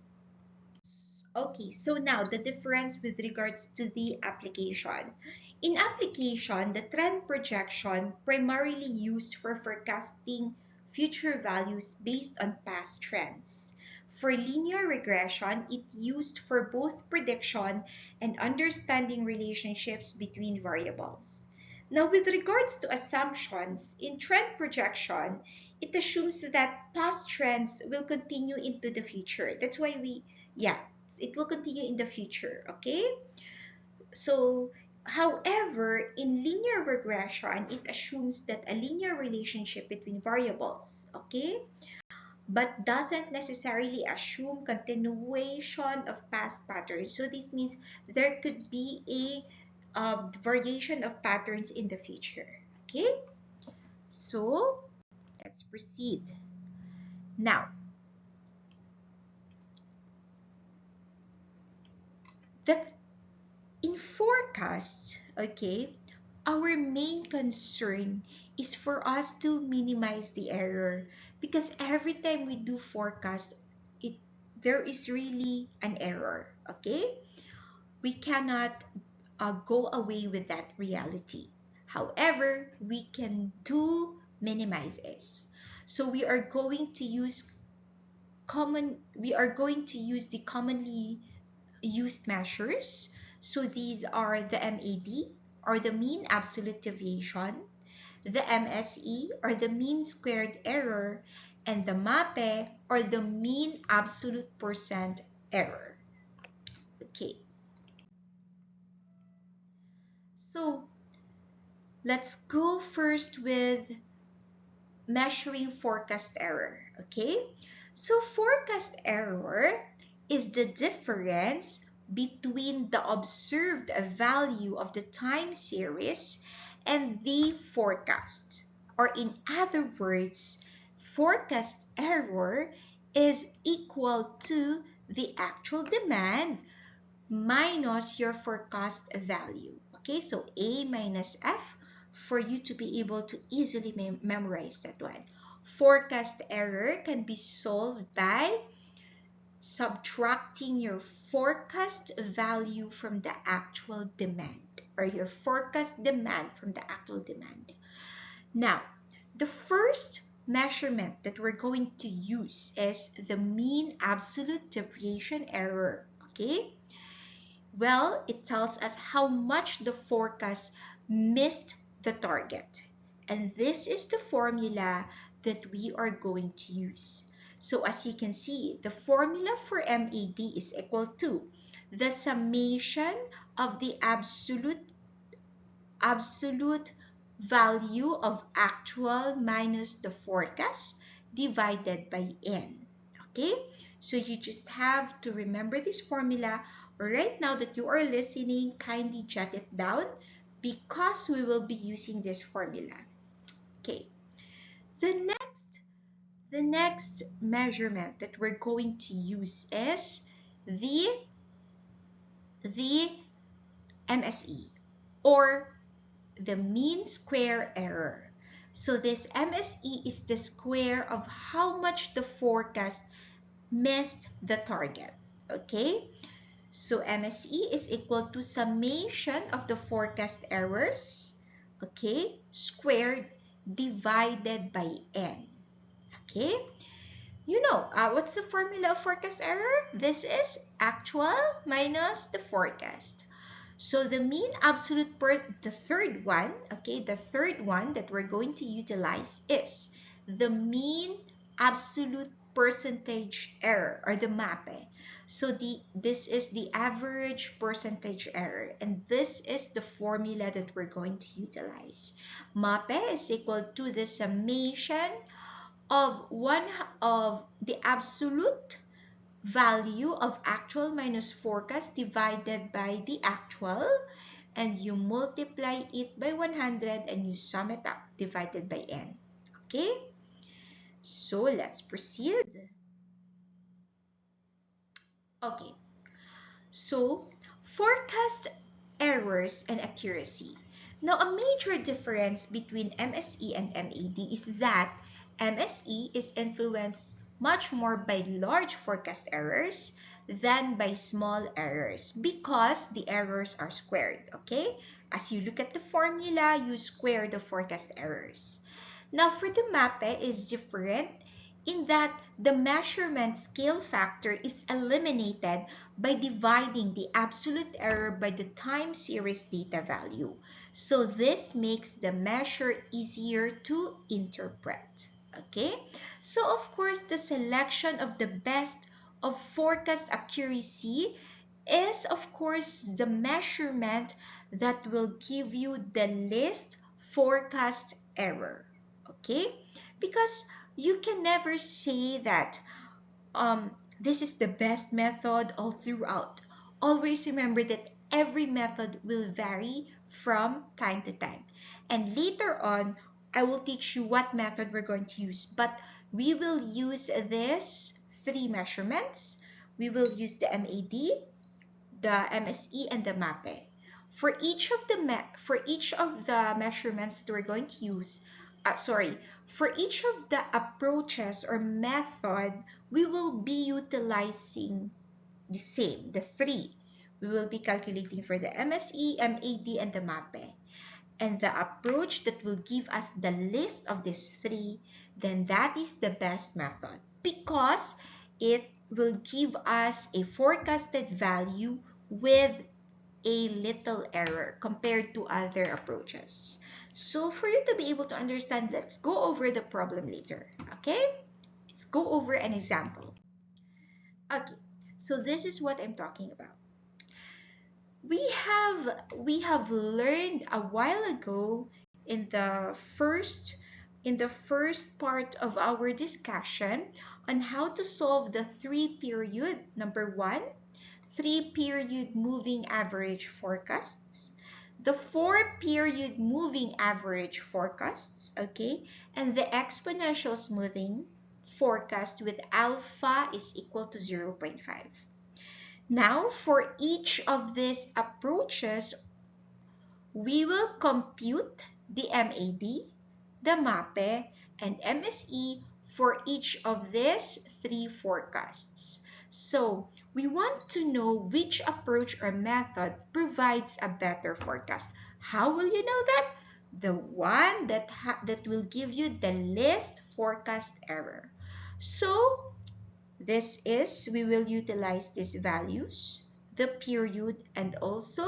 Okay, so now the difference with regards to the application. In application, the trend projection primarily used for forecasting future values based on past trends. For linear regression, it used for both prediction and understanding relationships between variables. Now, with regards to assumptions, in trend projection, it assumes that past trends will continue into the future. That's why it will continue in the future, okay? So, however, in linear regression, it assumes that a linear relationship between variables, okay? But doesn't necessarily assume continuation of past patterns. So this means there could be a variation of patterns in the future, okay? So, let's proceed. Now, in forecasts, okay, our main concern is for us to minimize the error because every time we do forecast, there is really an error, okay? We cannot go away with that reality. However, we can do minimize it. So we are going to use the commonly used measures. So these are the MAD, or the mean absolute deviation, the MSE, or the mean squared error, and the MAPE, or the mean absolute percent error. Okay. So let's go first with measuring forecast error. Okay. So forecast error is the difference between the observed value of the time series and the forecast. Or in other words, forecast error is equal to the actual demand minus your forecast value. Okay, so A minus F for you to be able to easily memorize that one. Forecast error can be solved by subtracting your forecast value from the actual demand, or your forecast demand from the actual demand. Now, the first measurement that we're going to use is the mean absolute deviation error, okay? Well, it tells us how much the forecast missed the target. And this is the formula that we are going to use. So as you can see, the formula for MAD is equal to the summation of the absolute value of actual minus the forecast divided by N. Okay, so you just have to remember this formula. Right now that you are listening, kindly jot it down because we will be using this formula. Okay, the next measurement that we're going to use is the MSE, or the mean square error. So this MSE is the square of how much the forecast missed the target. Okay, so MSE is equal to summation of the forecast errors, okay, squared divided by n. Okay, you know, what's the formula of forecast error? This is actual minus the forecast. So the mean absolute the third one, okay, the third one that we're going to utilize is the mean absolute percentage error, or the MAPE. So this is the average percentage error, and this is the formula that we're going to utilize. MAPE is equal to the summation of the absolute value of actual minus forecast divided by the actual, and you multiply it by 100 and you sum it up divided by n. Okay, so let's proceed. Okay, so forecast errors and accuracy. Now, a major difference between MSE and MAD is that MSE is influenced much more by large forecast errors than by small errors, because the errors are squared, okay? As you look at the formula, you square the forecast errors. Now, for the MAPE is different in that the measurement scale factor is eliminated by dividing the absolute error by the time series data value. So this makes the measure easier to interpret. Okay, so of course the selection of the best of forecast accuracy is of course the measurement that will give you the least forecast error. Okay, because you can never say that this is the best method all throughout. Always remember that every method will vary from time to time. And later on, I will teach you what method we're going to use. But we will use these three measurements. We will use the MAD, the MSE, and the MAPE. For each of the measurements that we're going to use, for each of the approaches or method, we will be utilizing the same, the three. We will be calculating for the MSE, MAD, and the MAPE. And the approach that will give us the list of these three, then that is the best method, because it will give us a forecasted value with a little error compared to other approaches. So for you to be able to understand, let's go over the problem later, okay? Let's go over an example. Okay, so this is what I'm talking about. We have learned a while ago in the first part of our discussion on how to solve the three-period, number one, three-period moving average forecasts, the four-period moving average forecasts, okay, and the exponential smoothing forecast with alpha is equal to 0.5. Now, for each of these approaches, we will compute the MAD, the MAPE, and MSE for each of these three forecasts. So, we want to know which approach or method provides a better forecast. How will you know that? The one that will give you the least forecast error. So, we will utilize these values, the period, and also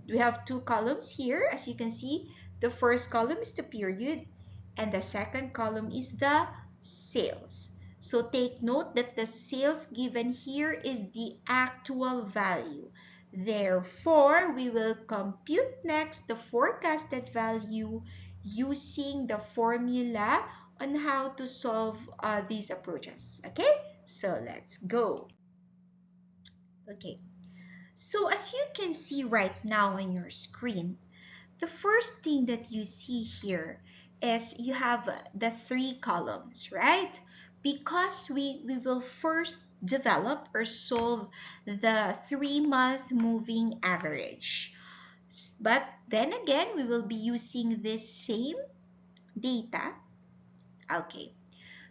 we have two columns here. As you can see, the first column is the period and the second column is the sales. So take note that the sales given here is the actual value. Therefore, we will compute next the forecasted value using the formula on how to solve these approaches. Okay, so let's go. Okay, so as you can see right now on your screen, the first thing that you see here is you have the three columns, right? Because we will first develop or solve the 3-month moving average. But then again, we will be using this same data. Okay,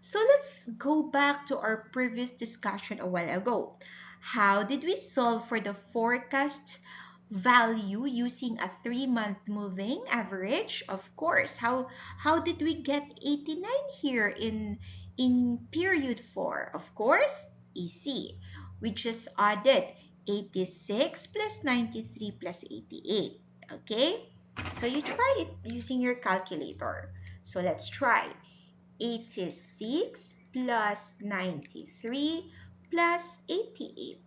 so let's go back to our previous discussion a while ago. How did we solve for the forecast value using a 3-month moving average? Of course, how did we get 89 here in period 4? Of course, easy. We just added 86 plus 93 plus 88. Okay? So you try it using your calculator. So let's try. 86 plus 93 plus 88.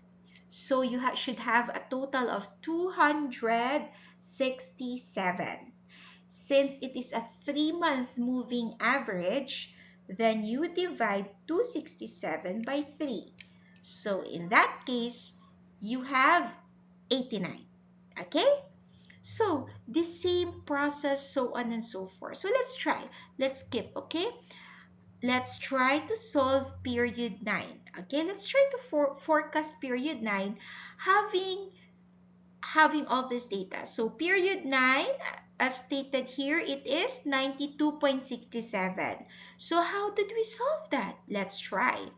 So you should have a total of 267. Since it is a 3-month moving average, then you divide 267 by 3. So in that case, you have 89. Okay? So the same process, so on and so forth. So let's try. Let's skip, okay? Let's try to solve period 9. Okay, let's try to forecast period 9 having all this data. So period 9, as stated here, it is 92.67. So how did we solve that? Let's try.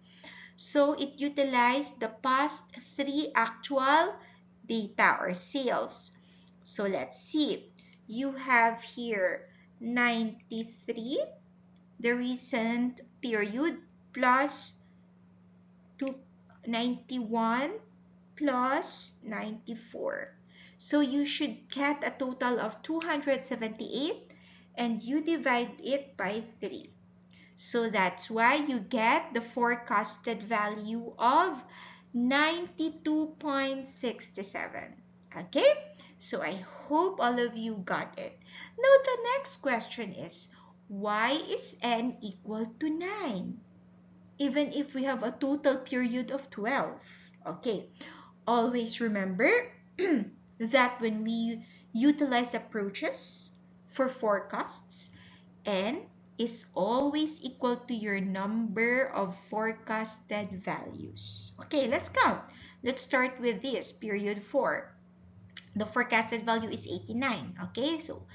So it utilized the past 3 actual data or sales. So let's see. You have here 93, the recent period, plus 91 plus 94. So you should get a total of 278 and you divide it by 3. So that's why you get the forecasted value of 92.67. Okay? So I hope all of you got it. Now the next question is, why is n equal to 9? Even if we have a total period of 12. Okay, always remember that when we utilize approaches for forecasts, n is always equal to your number of forecasted values. Okay, let's count. Let's start with this, period 4. The forecasted value is 89. Okay, so,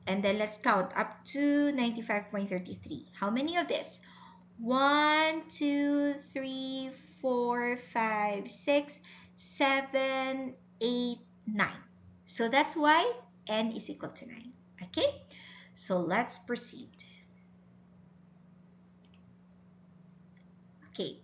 and then let's count up to 95.33. How many of this? 1, 2, 3, 4, 5, 6, 7, 8, 9. So that's why n is equal to 9. Okay, so let's proceed. Okay.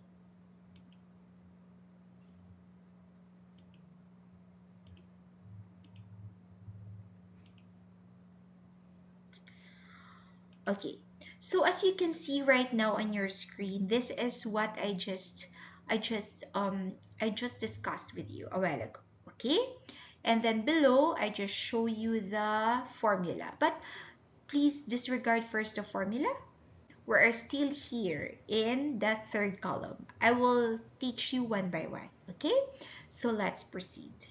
Okay. So as you can see right now on your screen, this is what I just discussed with you a while ago. Okay? And then below, I just show you the formula. But please disregard first the formula. We're still here in the third column. I will teach you one by one. Okay? So let's proceed.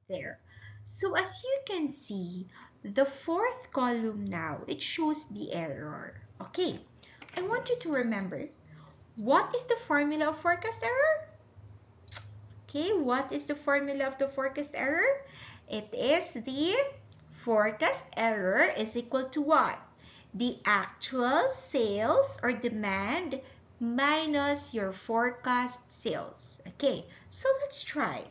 There. So as you can see, the fourth column now, it shows the error. Okay, I want you to remember, what is the formula of forecast error? Okay, what is the formula of the forecast error? It is the forecast error is equal to what? The actual sales or demand minus your forecast sales. Okay, so let's try.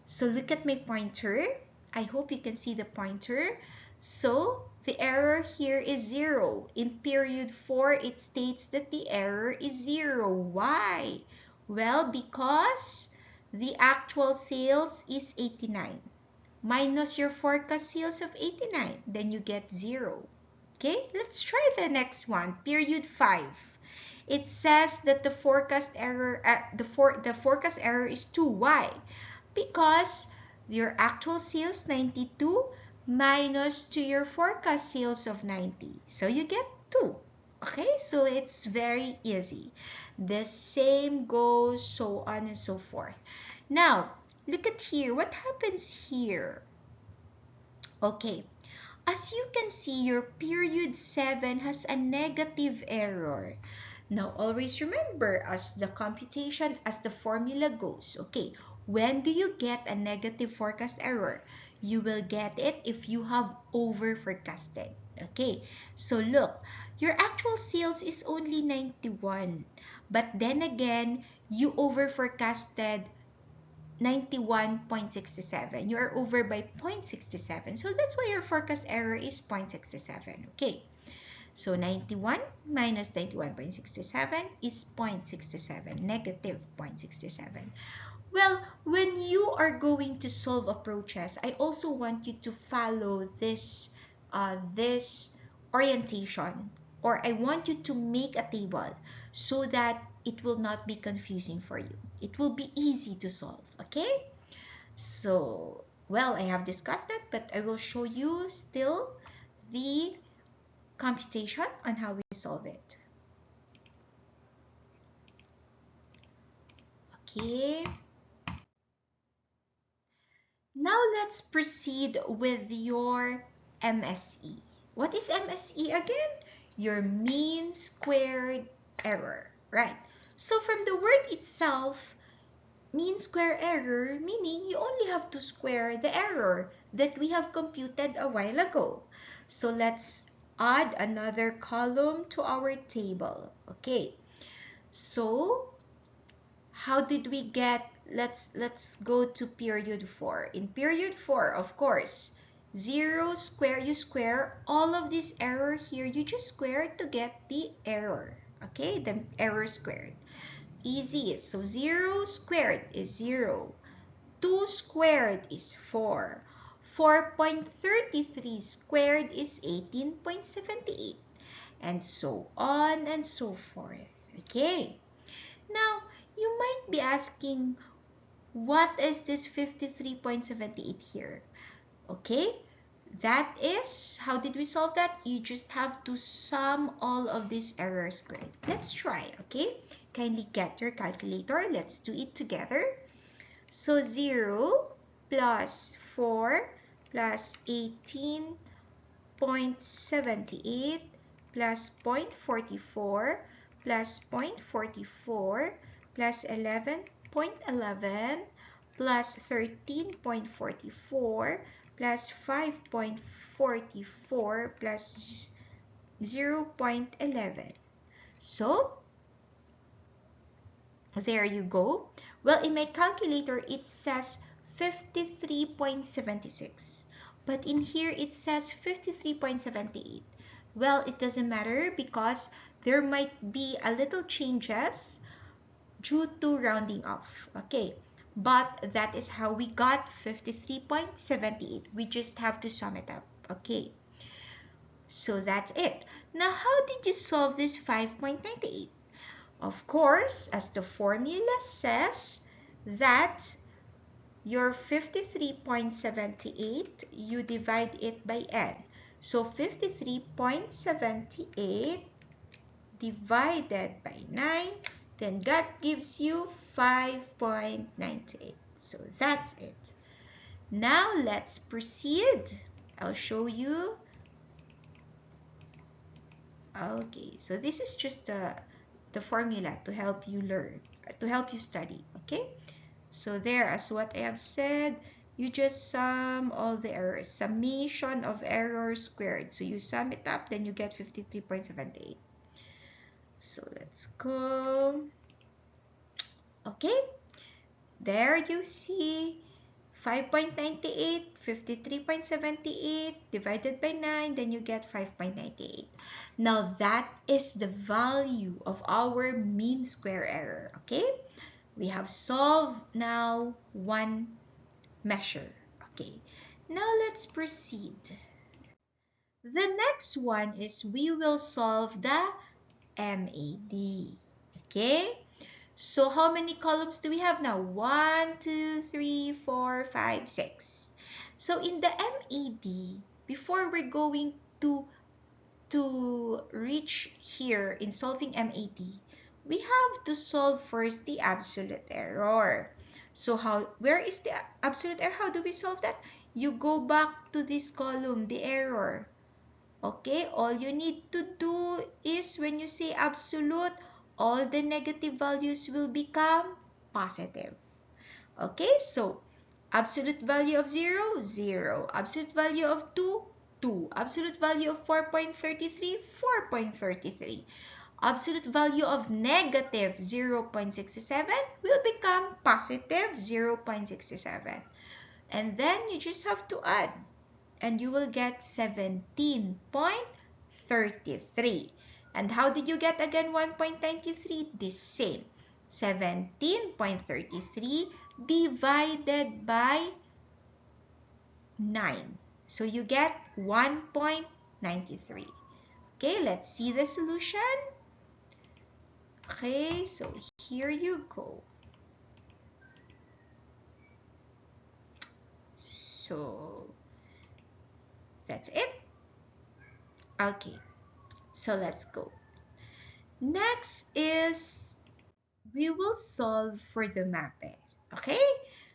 So look at my pointer. I hope you can see the pointer. So the error here is 0. In period 4, it states that the error is 0. Why? Well, because the actual sales is 89. Minus your forecast sales of 89. Then you get 0. Okay, let's try the next one. Period 5. It says that the forecast error, the forecast error is 2. Why? Because your actual sales 92 minus to your forecast sales of 90. So you get 2. Okay, so it's very easy. The same goes so on and so forth. Now, look at here. What happens here? Okay, as you can see, your period 7 has a negative error. Now, always remember, as the computation, as the formula goes, okay, when do you get a negative forecast error? You will get it if you have over forecasted. Okay, so look, your actual sales is only 91, but then again, you over forecasted 91.67. You are over by 0.67. So that's why your forecast error is 0.67. Okay. So 91 minus 91.67 is 0.67, negative 0.67. Well, when you are going to solve approaches, I also want you to follow this orientation, or I want you to make a table so that it will not be confusing for you. It will be easy to solve, okay? So, well, I have discussed that, but I will show you still the computation on how we solve it. Okay. Now let's proceed with your MSE. What is MSE again? Your mean squared error, right? So from the word itself, mean square error, meaning you only have to square the error that we have computed a while ago. So let's add another column to our table. Okay, so how did we get, let's go to period 4. In period 4, of course, 0 square, you square all of this error here, you just square to get the error. Okay, the error squared. Easy. So 0 squared is 0. 2 squared is 4. 4.33 squared is 18.78. And so on and so forth. Okay. Now, you might be asking, what is this 53.78 here? Okay. That is, how did we solve that? You just have to sum all of these errors squared. Let's try, okay? Kindly get your calculator. Let's do it together. So 0 plus 4 plus 18.78 plus 0.44 plus 0.44 plus 11.11 plus 13.44 plus 5.44 plus 0.11. So, there you go. Well, in my calculator, it says 53.76. But in here, it says 53.78. Well, it doesn't matter because there might be a little changes due to rounding off. Okay, but that is how we got 53.78. We just have to sum it up. Okay, so that's it. Now, how did you solve this 5.98? Of course, as the formula says, that your 53.78, you divide it by n. So 53.78 divided by 9, then that gives you 5.98. So that's it. Now let's proceed. I'll show you. Okay, so this is just the formula to help you learn, to help you study, okay? So there, as what I have said, you just sum all the errors. Summation of errors squared. So you sum it up, then you get 53.78. So let's go. Okay, there you see 5.98, 53.78 divided by 9, then you get 5.98. Now that is the value of our mean square error, okay? We have solved now one measure, okay? Now let's proceed. The next one is we will solve the MAD, okay? So how many columns do we have now? 1, 2, 3, 4, 5, 6. So in the MAD, before we're going to reach here in solving MAD, we have to solve first the absolute error. So where is the absolute error? How do we solve that? you go back to this column, the error. Okay, all you need to do is when you say absolute, all the negative values will become positive. Okay, so absolute value of 0, 0. Absolute value of 2, 2. Absolute value of 4.33, 4.33. Absolute value of negative 0.67 will become positive 0.67. And then you just have to add, and you will get 17.33. And how did you get again 1.93? The same. 17.33 divided by 9. So you get 1.93. Okay, let's see the solution. Okay, so here you go. So that's it. Okay, so let's go. Next is we will solve for the MAPE. Okay,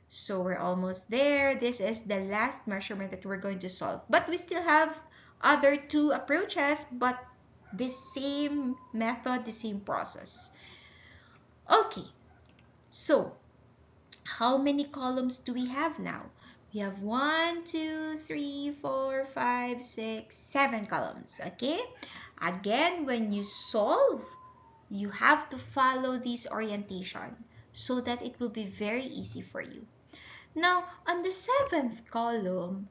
so we're almost there. This is the last measurement that we're going to solve, but we still have other two approaches, but the same method, the same process. Okay, so how many columns do we have now? We have 1, 2, 3, 4, 5, 6, 7 columns. Okay, again, when you solve, you have to follow this orientation so that it will be very easy for you. Now, on the 7th column,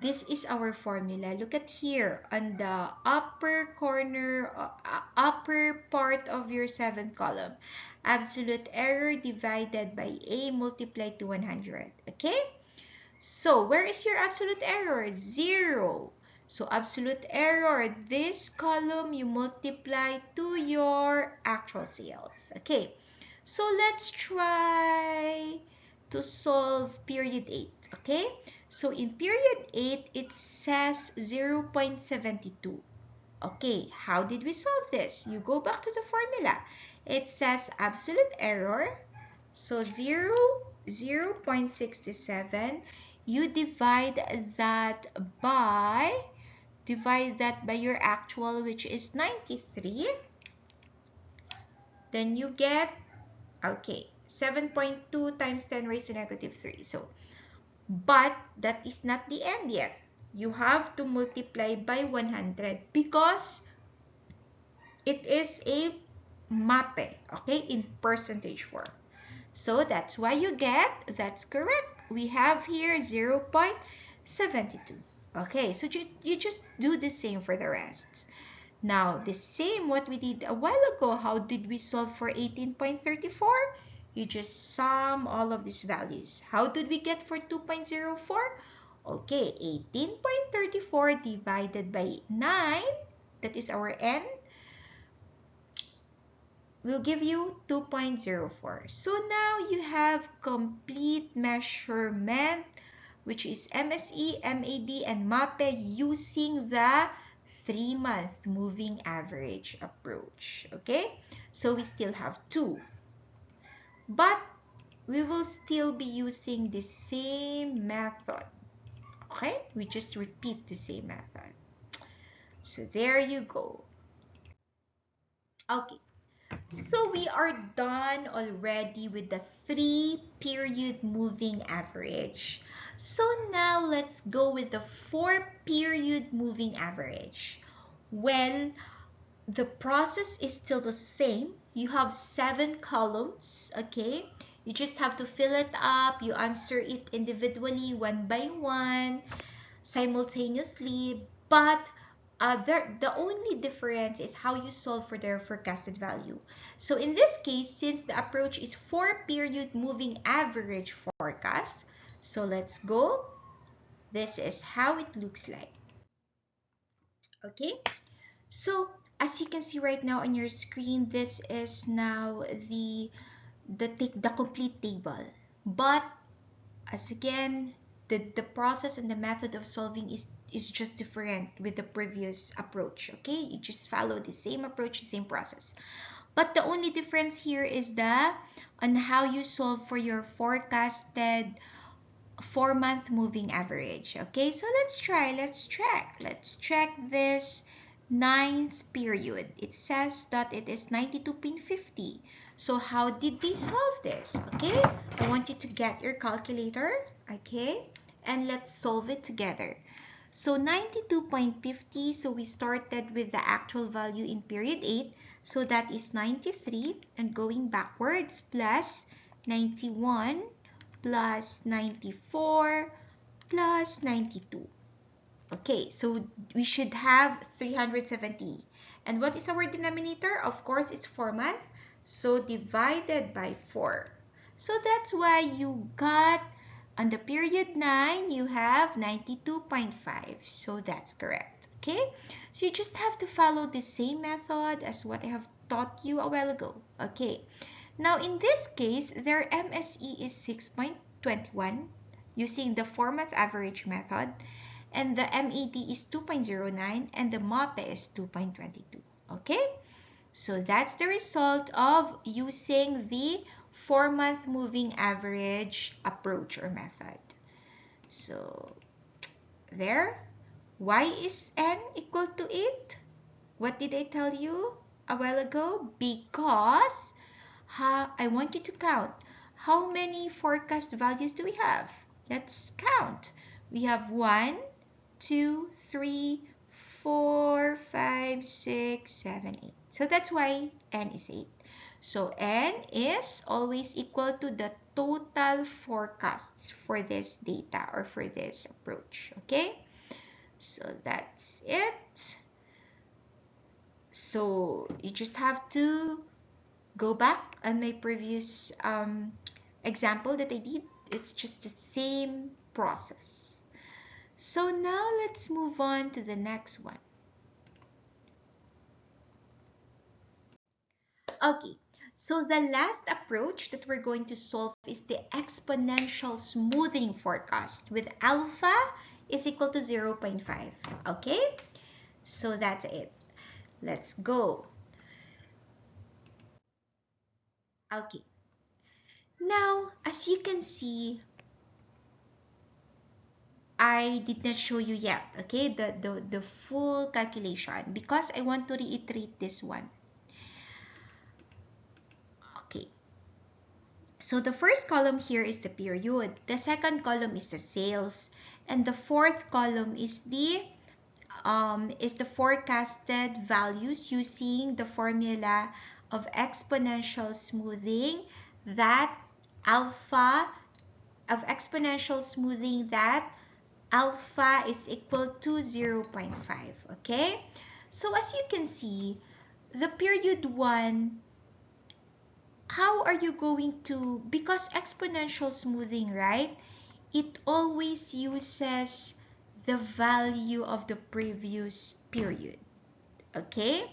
this is our formula. Look at here on the upper corner, upper part of your 7th column. Absolute error divided by A multiplied to 100. Okay? So, where is your absolute error? 0. So, absolute error, this column you multiply to your actual sales. Okay, so let's try to solve period 8. Okay, so in period 8, it says 0.72. Okay, how did we solve this? You go back to the formula. It says absolute error. So 0.67, you divide that by your actual, which is 93. Then you get, okay, 7.2 times 10 raised to negative 3. So, but that is not the end yet. You have to multiply by 100 because it is a MAPE, okay, in percentage form. So that's why you get, that's correct. We have here 0.72. Okay, so you just do the same for the rest. Now, the same what we did a while ago. How did we solve for 18.34? You just sum all of these values. How did we get for 2.04? Okay, 18.34 divided by 9, that is our n, will give you 2.04. So now you have complete measurement, which is MSE, MAD, and MAPE using the 3-month moving average approach. Okay, so we still have 2. But we will still be using the same method. Okay, we just repeat the same method. So there you go. Okay, so we are done already with the 3-period moving average. So now let's go with the 4-period moving average. Well, the process is still the same. You have 7 columns, okay? You just have to fill it up. You answer it individually, one by one, simultaneously, but the only difference is how you solve for their forecasted value. So in this case, since the approach is 4-period moving average forecast, so let's go. This is how it looks like. Okay, so as you can see right now on your screen, this is now the complete table. But as again, the process and the method of solving is just different with the previous approach. Okay, you just follow the same approach, the same process, but the only difference here is on how you solve for your forecasted 4-month moving average. Okay, so let's try. Let's check. Let's check this ninth period. It says that it is 92.50. So how did we solve this? Okay, I want you to get your calculator. Okay, and let's solve it together. So 92.50, so we started with the actual value in period 8. So that is 93, and going backwards, plus 91 plus 94 plus 92. Okay, so we should have 370. And what is our denominator? Of course, it's 4 months. So divided by 4. So that's why you got, on the period 9, you have 92.5. So that's correct. Okay, so you just have to follow the same method as what I have taught you a while ago. Okay, now in this case, their MSE is 6.21 using the 4-month average method, and the MED is 2.09, and the MAPE is 2.22. Okay, so that's the result of using the 4-month moving average approach or method. So there, why is n equal to 8? What did I tell you a while ago? Because I want you to count. How many forecast values do we have? Let's count. We have 1, 2, 3, 4, 5, 6, 7, 8. So that's why n is 8. So n is always equal to the total forecasts for this data or for this approach. Okay? So that's it. So you just have to go back on my previous example that I did. It's just the same process. So now let's move on to the next one. Okay, so the last approach that we're going to solve is the exponential smoothing forecast with alpha is equal to 0.5. Okay, so that's it. Let's go. Okay, now as you can see, I did not show you yet, okay, the full calculation because I want to reiterate this one. Okay, so the first column here is the period, the second column is the sales, and the fourth column is the forecasted values using the formula of exponential smoothing that alpha is equal to 0.5. Okay, so as you can see, the period 1, how are you going to, because exponential smoothing, right, it always uses the value of the previous period. Okay,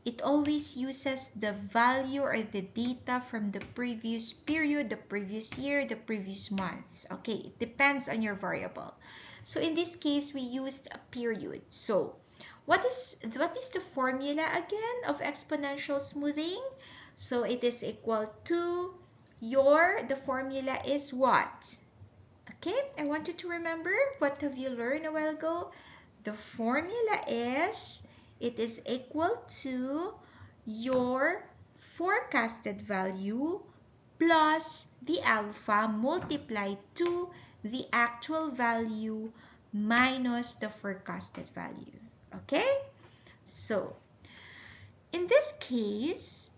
it always uses the value or the data from the previous period, the previous year, the previous months. Okay, it depends on your variable. So in this case, we used a period. So what is the formula again of exponential smoothing? So it is equal to the formula is what? Okay, I want you to remember what have you learned a while ago? The formula is, it is equal to your forecasted value plus the alpha multiplied to the actual value minus the forecasted value. Okay? So, in this case,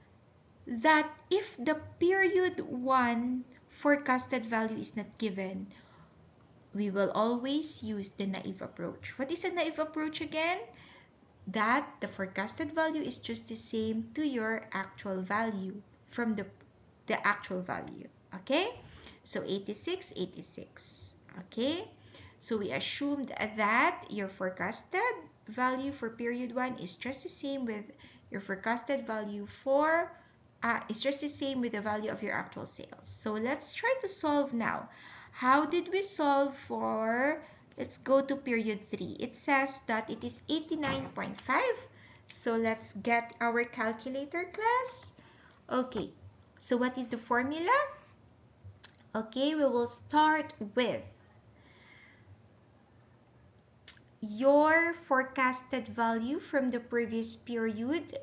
that if the period 1 forecasted value is not given, we will always use the naive approach. What is a naive approach again? That the forecasted value is just the same to your actual value from the actual value. Okay? So 86, 86. Okay? So we assumed that your forecasted value for period 1 is just the same with your forecasted value for it's just the same with the value of your actual sales. So let's try to solve now. How did we solve for, let's go to period 3. It says that it is 89.5. So let's get our calculator, class. Okay, so what is the formula? Okay, we will start with your forecasted value from the previous period,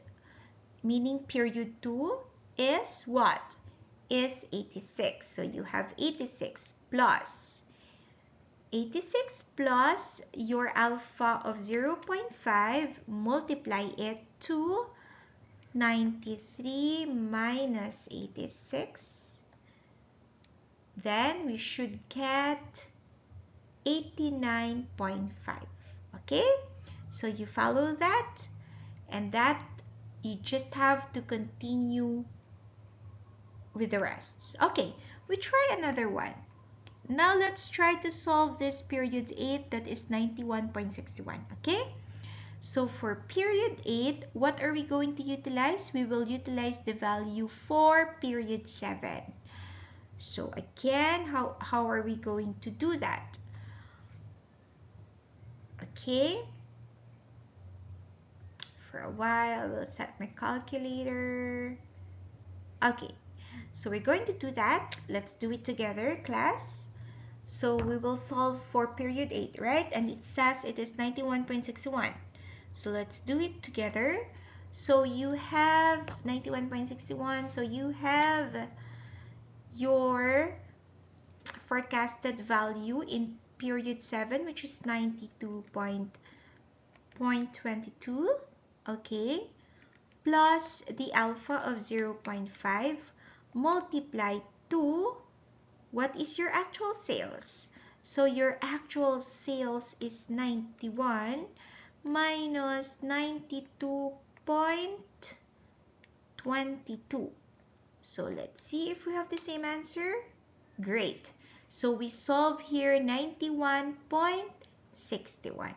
meaning period 2, is what? Is 86. So you have 86 plus your alpha of 0.5, multiply it to 93 minus 86. Then we should get 89.5. Okay? So you follow that, and that you just have to continue with the rests. Okay, we try another one. Now let's try to solve this period 8, that is 91.61. Okay? So for period 8, what are we going to utilize? We will utilize the value for period 7. So again, how are we going to do that? Okay. For a while, I will set my calculator. Okay. So we're going to do that. Let's do it together, class. So we will solve for period 8, right? And it says it is 91.61. So let's do it together. So you have 91.61. So you have your forecasted value in period 7, which is 92.22. Okay. Plus the alpha of 0.5 multiplied to, what is your actual sales? So your actual sales is 91 minus 92.22. So let's see if we have the same answer. Great. So we solve here 91.61.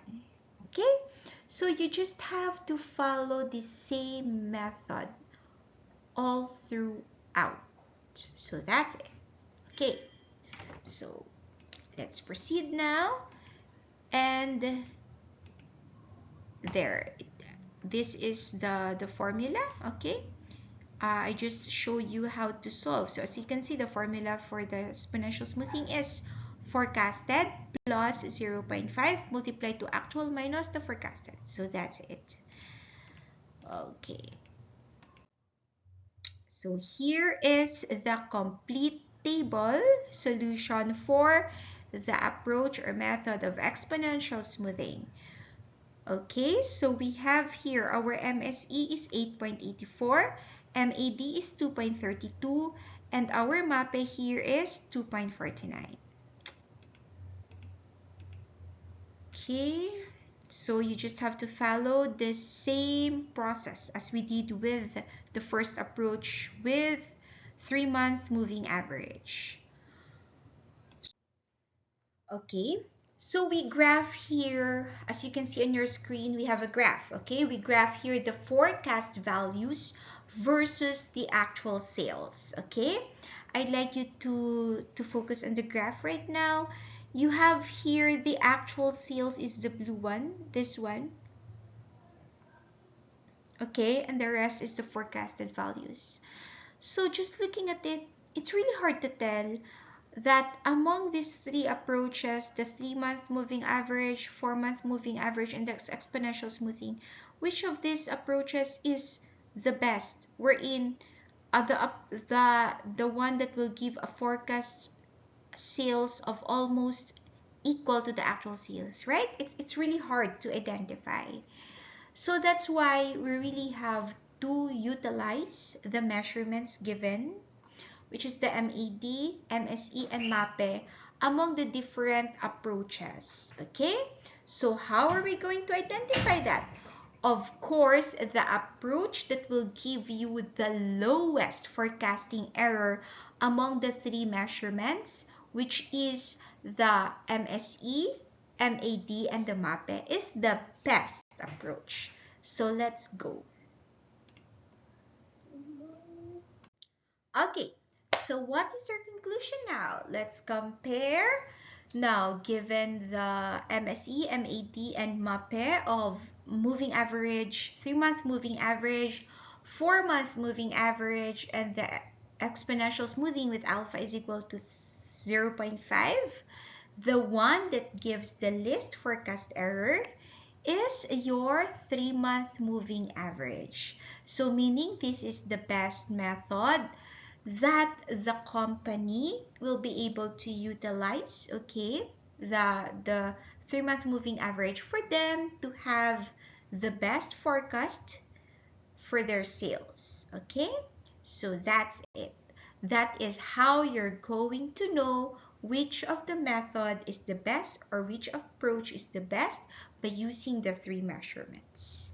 Okay? So you just have to follow the same method all throughout. So that's it. Okay. So let's proceed now. And there. This is the formula. Okay. I just show you how to solve. So as you can see, the formula for the exponential smoothing is forecasted plus 0.5 multiplied to actual minus the forecasted. So that's it. Okay. So here is the complete table solution for the approach or method of exponential smoothing. Okay, so we have here our MSE is 8.84, MAD is 2.32, and our MAPE here is 2.49. Okay, so you just have to follow the same process as we did with the first approach with 3-month moving average. Okay, so we graph here, as you can see on your screen, we have a graph. Okay, we graph here the forecast values versus the actual sales. Okay, I'd like you to focus on the graph right now. You have here the actual sales is the blue one, this one. Okay, and the rest is the forecasted values. So just looking at it, it's really hard to tell that among these three approaches, the 3-month moving average, 4-month moving average, and the exponential smoothing, which of these approaches is the best? Wherein the one that will give a forecast sales of almost equal to the actual sales, right? It's really hard to identify. So that's why we really have to utilize the measurements given, which is the MAD, MSE, and MAPE among the different approaches. Okay? So how are we going to identify that? Of course, the approach that will give you the lowest forecasting error among the three measurements, which is the MSE, MAD, and the MAPE, is the best approach. So let's go. Okay, so what is our conclusion now? Let's compare. Now, given the MSE, MAD, and MAPE of moving average, 3-month moving average, 4-month moving average, and the exponential smoothing with alpha is equal to 0.5, The one that gives the least forecast error is your 3-month moving average. So meaning this is the best method that the company will be able to utilize, okay? The 3-month moving average for them to have the best forecast for their sales, okay? So that's it. That is how you're going to know which of the method is the best or which approach is the best by using the 3 measurements.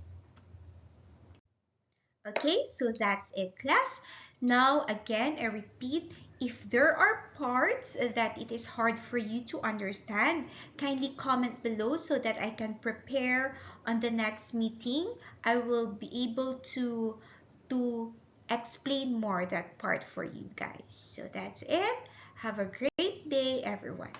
Okay, so that's it, class. Now, again, I repeat, if there are parts that it is hard for you to understand, kindly comment below so that I can prepare on the next meeting. I will be able to explain more that part for you guys. So that's it. Have a great day, everyone.